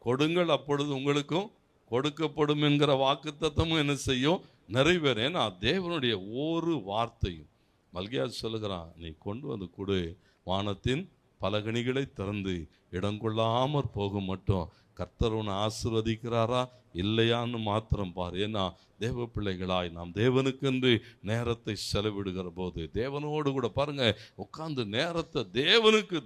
கொடுங்கள், அப்பொழுது உங்களுக்கும் கொடுக்கப்படும் என்கிற வாக்கு தத்தமும் என்ன செய்யும்? நிறைவேறும். ஏன்னா தேவனுடைய ஒரு வார்த்தையும். மல்கியா சொல்லுகிறான், நீ கொண்டு வந்து கொடு, வானத்தின் பலகணிகளை திறந்து இடங்கொள்ளாமற் போக மட்டும் கர்த்தர் உன்னை ஆசீர்வதிக்கிறாரா இல்லையான்னு மாத்திரம் பார். ஏன்னா தேவ பிள்ளைகளாய் நாம் தேவனுக்கென்று நேரத்தை செலவிடுகிற போது, தேவனோடு கூட பாருங்க, உட்கார்ந்து நேரத்தை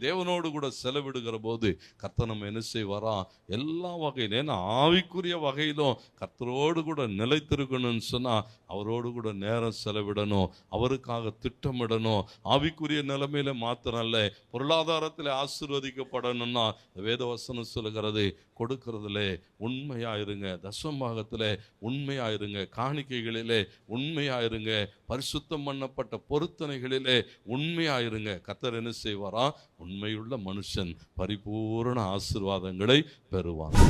தேவனோடு கூட செலவிடுகிற போது கர்த்தர் நம்ம என்ன செய்வாரா? எல்லா வகையிலும், ஏன்னா ஆவிக்குரிய வகையிலும் கர்த்தரோடு கூட நிலைத்திருக்கணும்னு சொன்னா அவரோடு கூட நேரம் செலவிடணும், அவருக்காக திட்டமிடணும். ஆவிக்குரிய நிலைமையில மாத்திரம் அல்ல, பொருளாதாரத்தில் ஆசீர்வதிக்கப்படணும்னா வேதவசனம் சொல்லுகிறது, கொடுக்கறதுல உண்மையாயிருங்க, தசமபாகத்தில் உண்மையாயிருங்க, காணிக்கைகளிலே உண்மையாயிருங்க, பரிசுத்தம் பண்ணப்பட்ட பொருத்தனைகளிலே உண்மையாயிருங்க. கர்த்தர் என்ன செய்வாரா? உண்மையுள்ள மனுஷன் பரிபூரண ஆசீர்வாதங்களை பெறுவான்.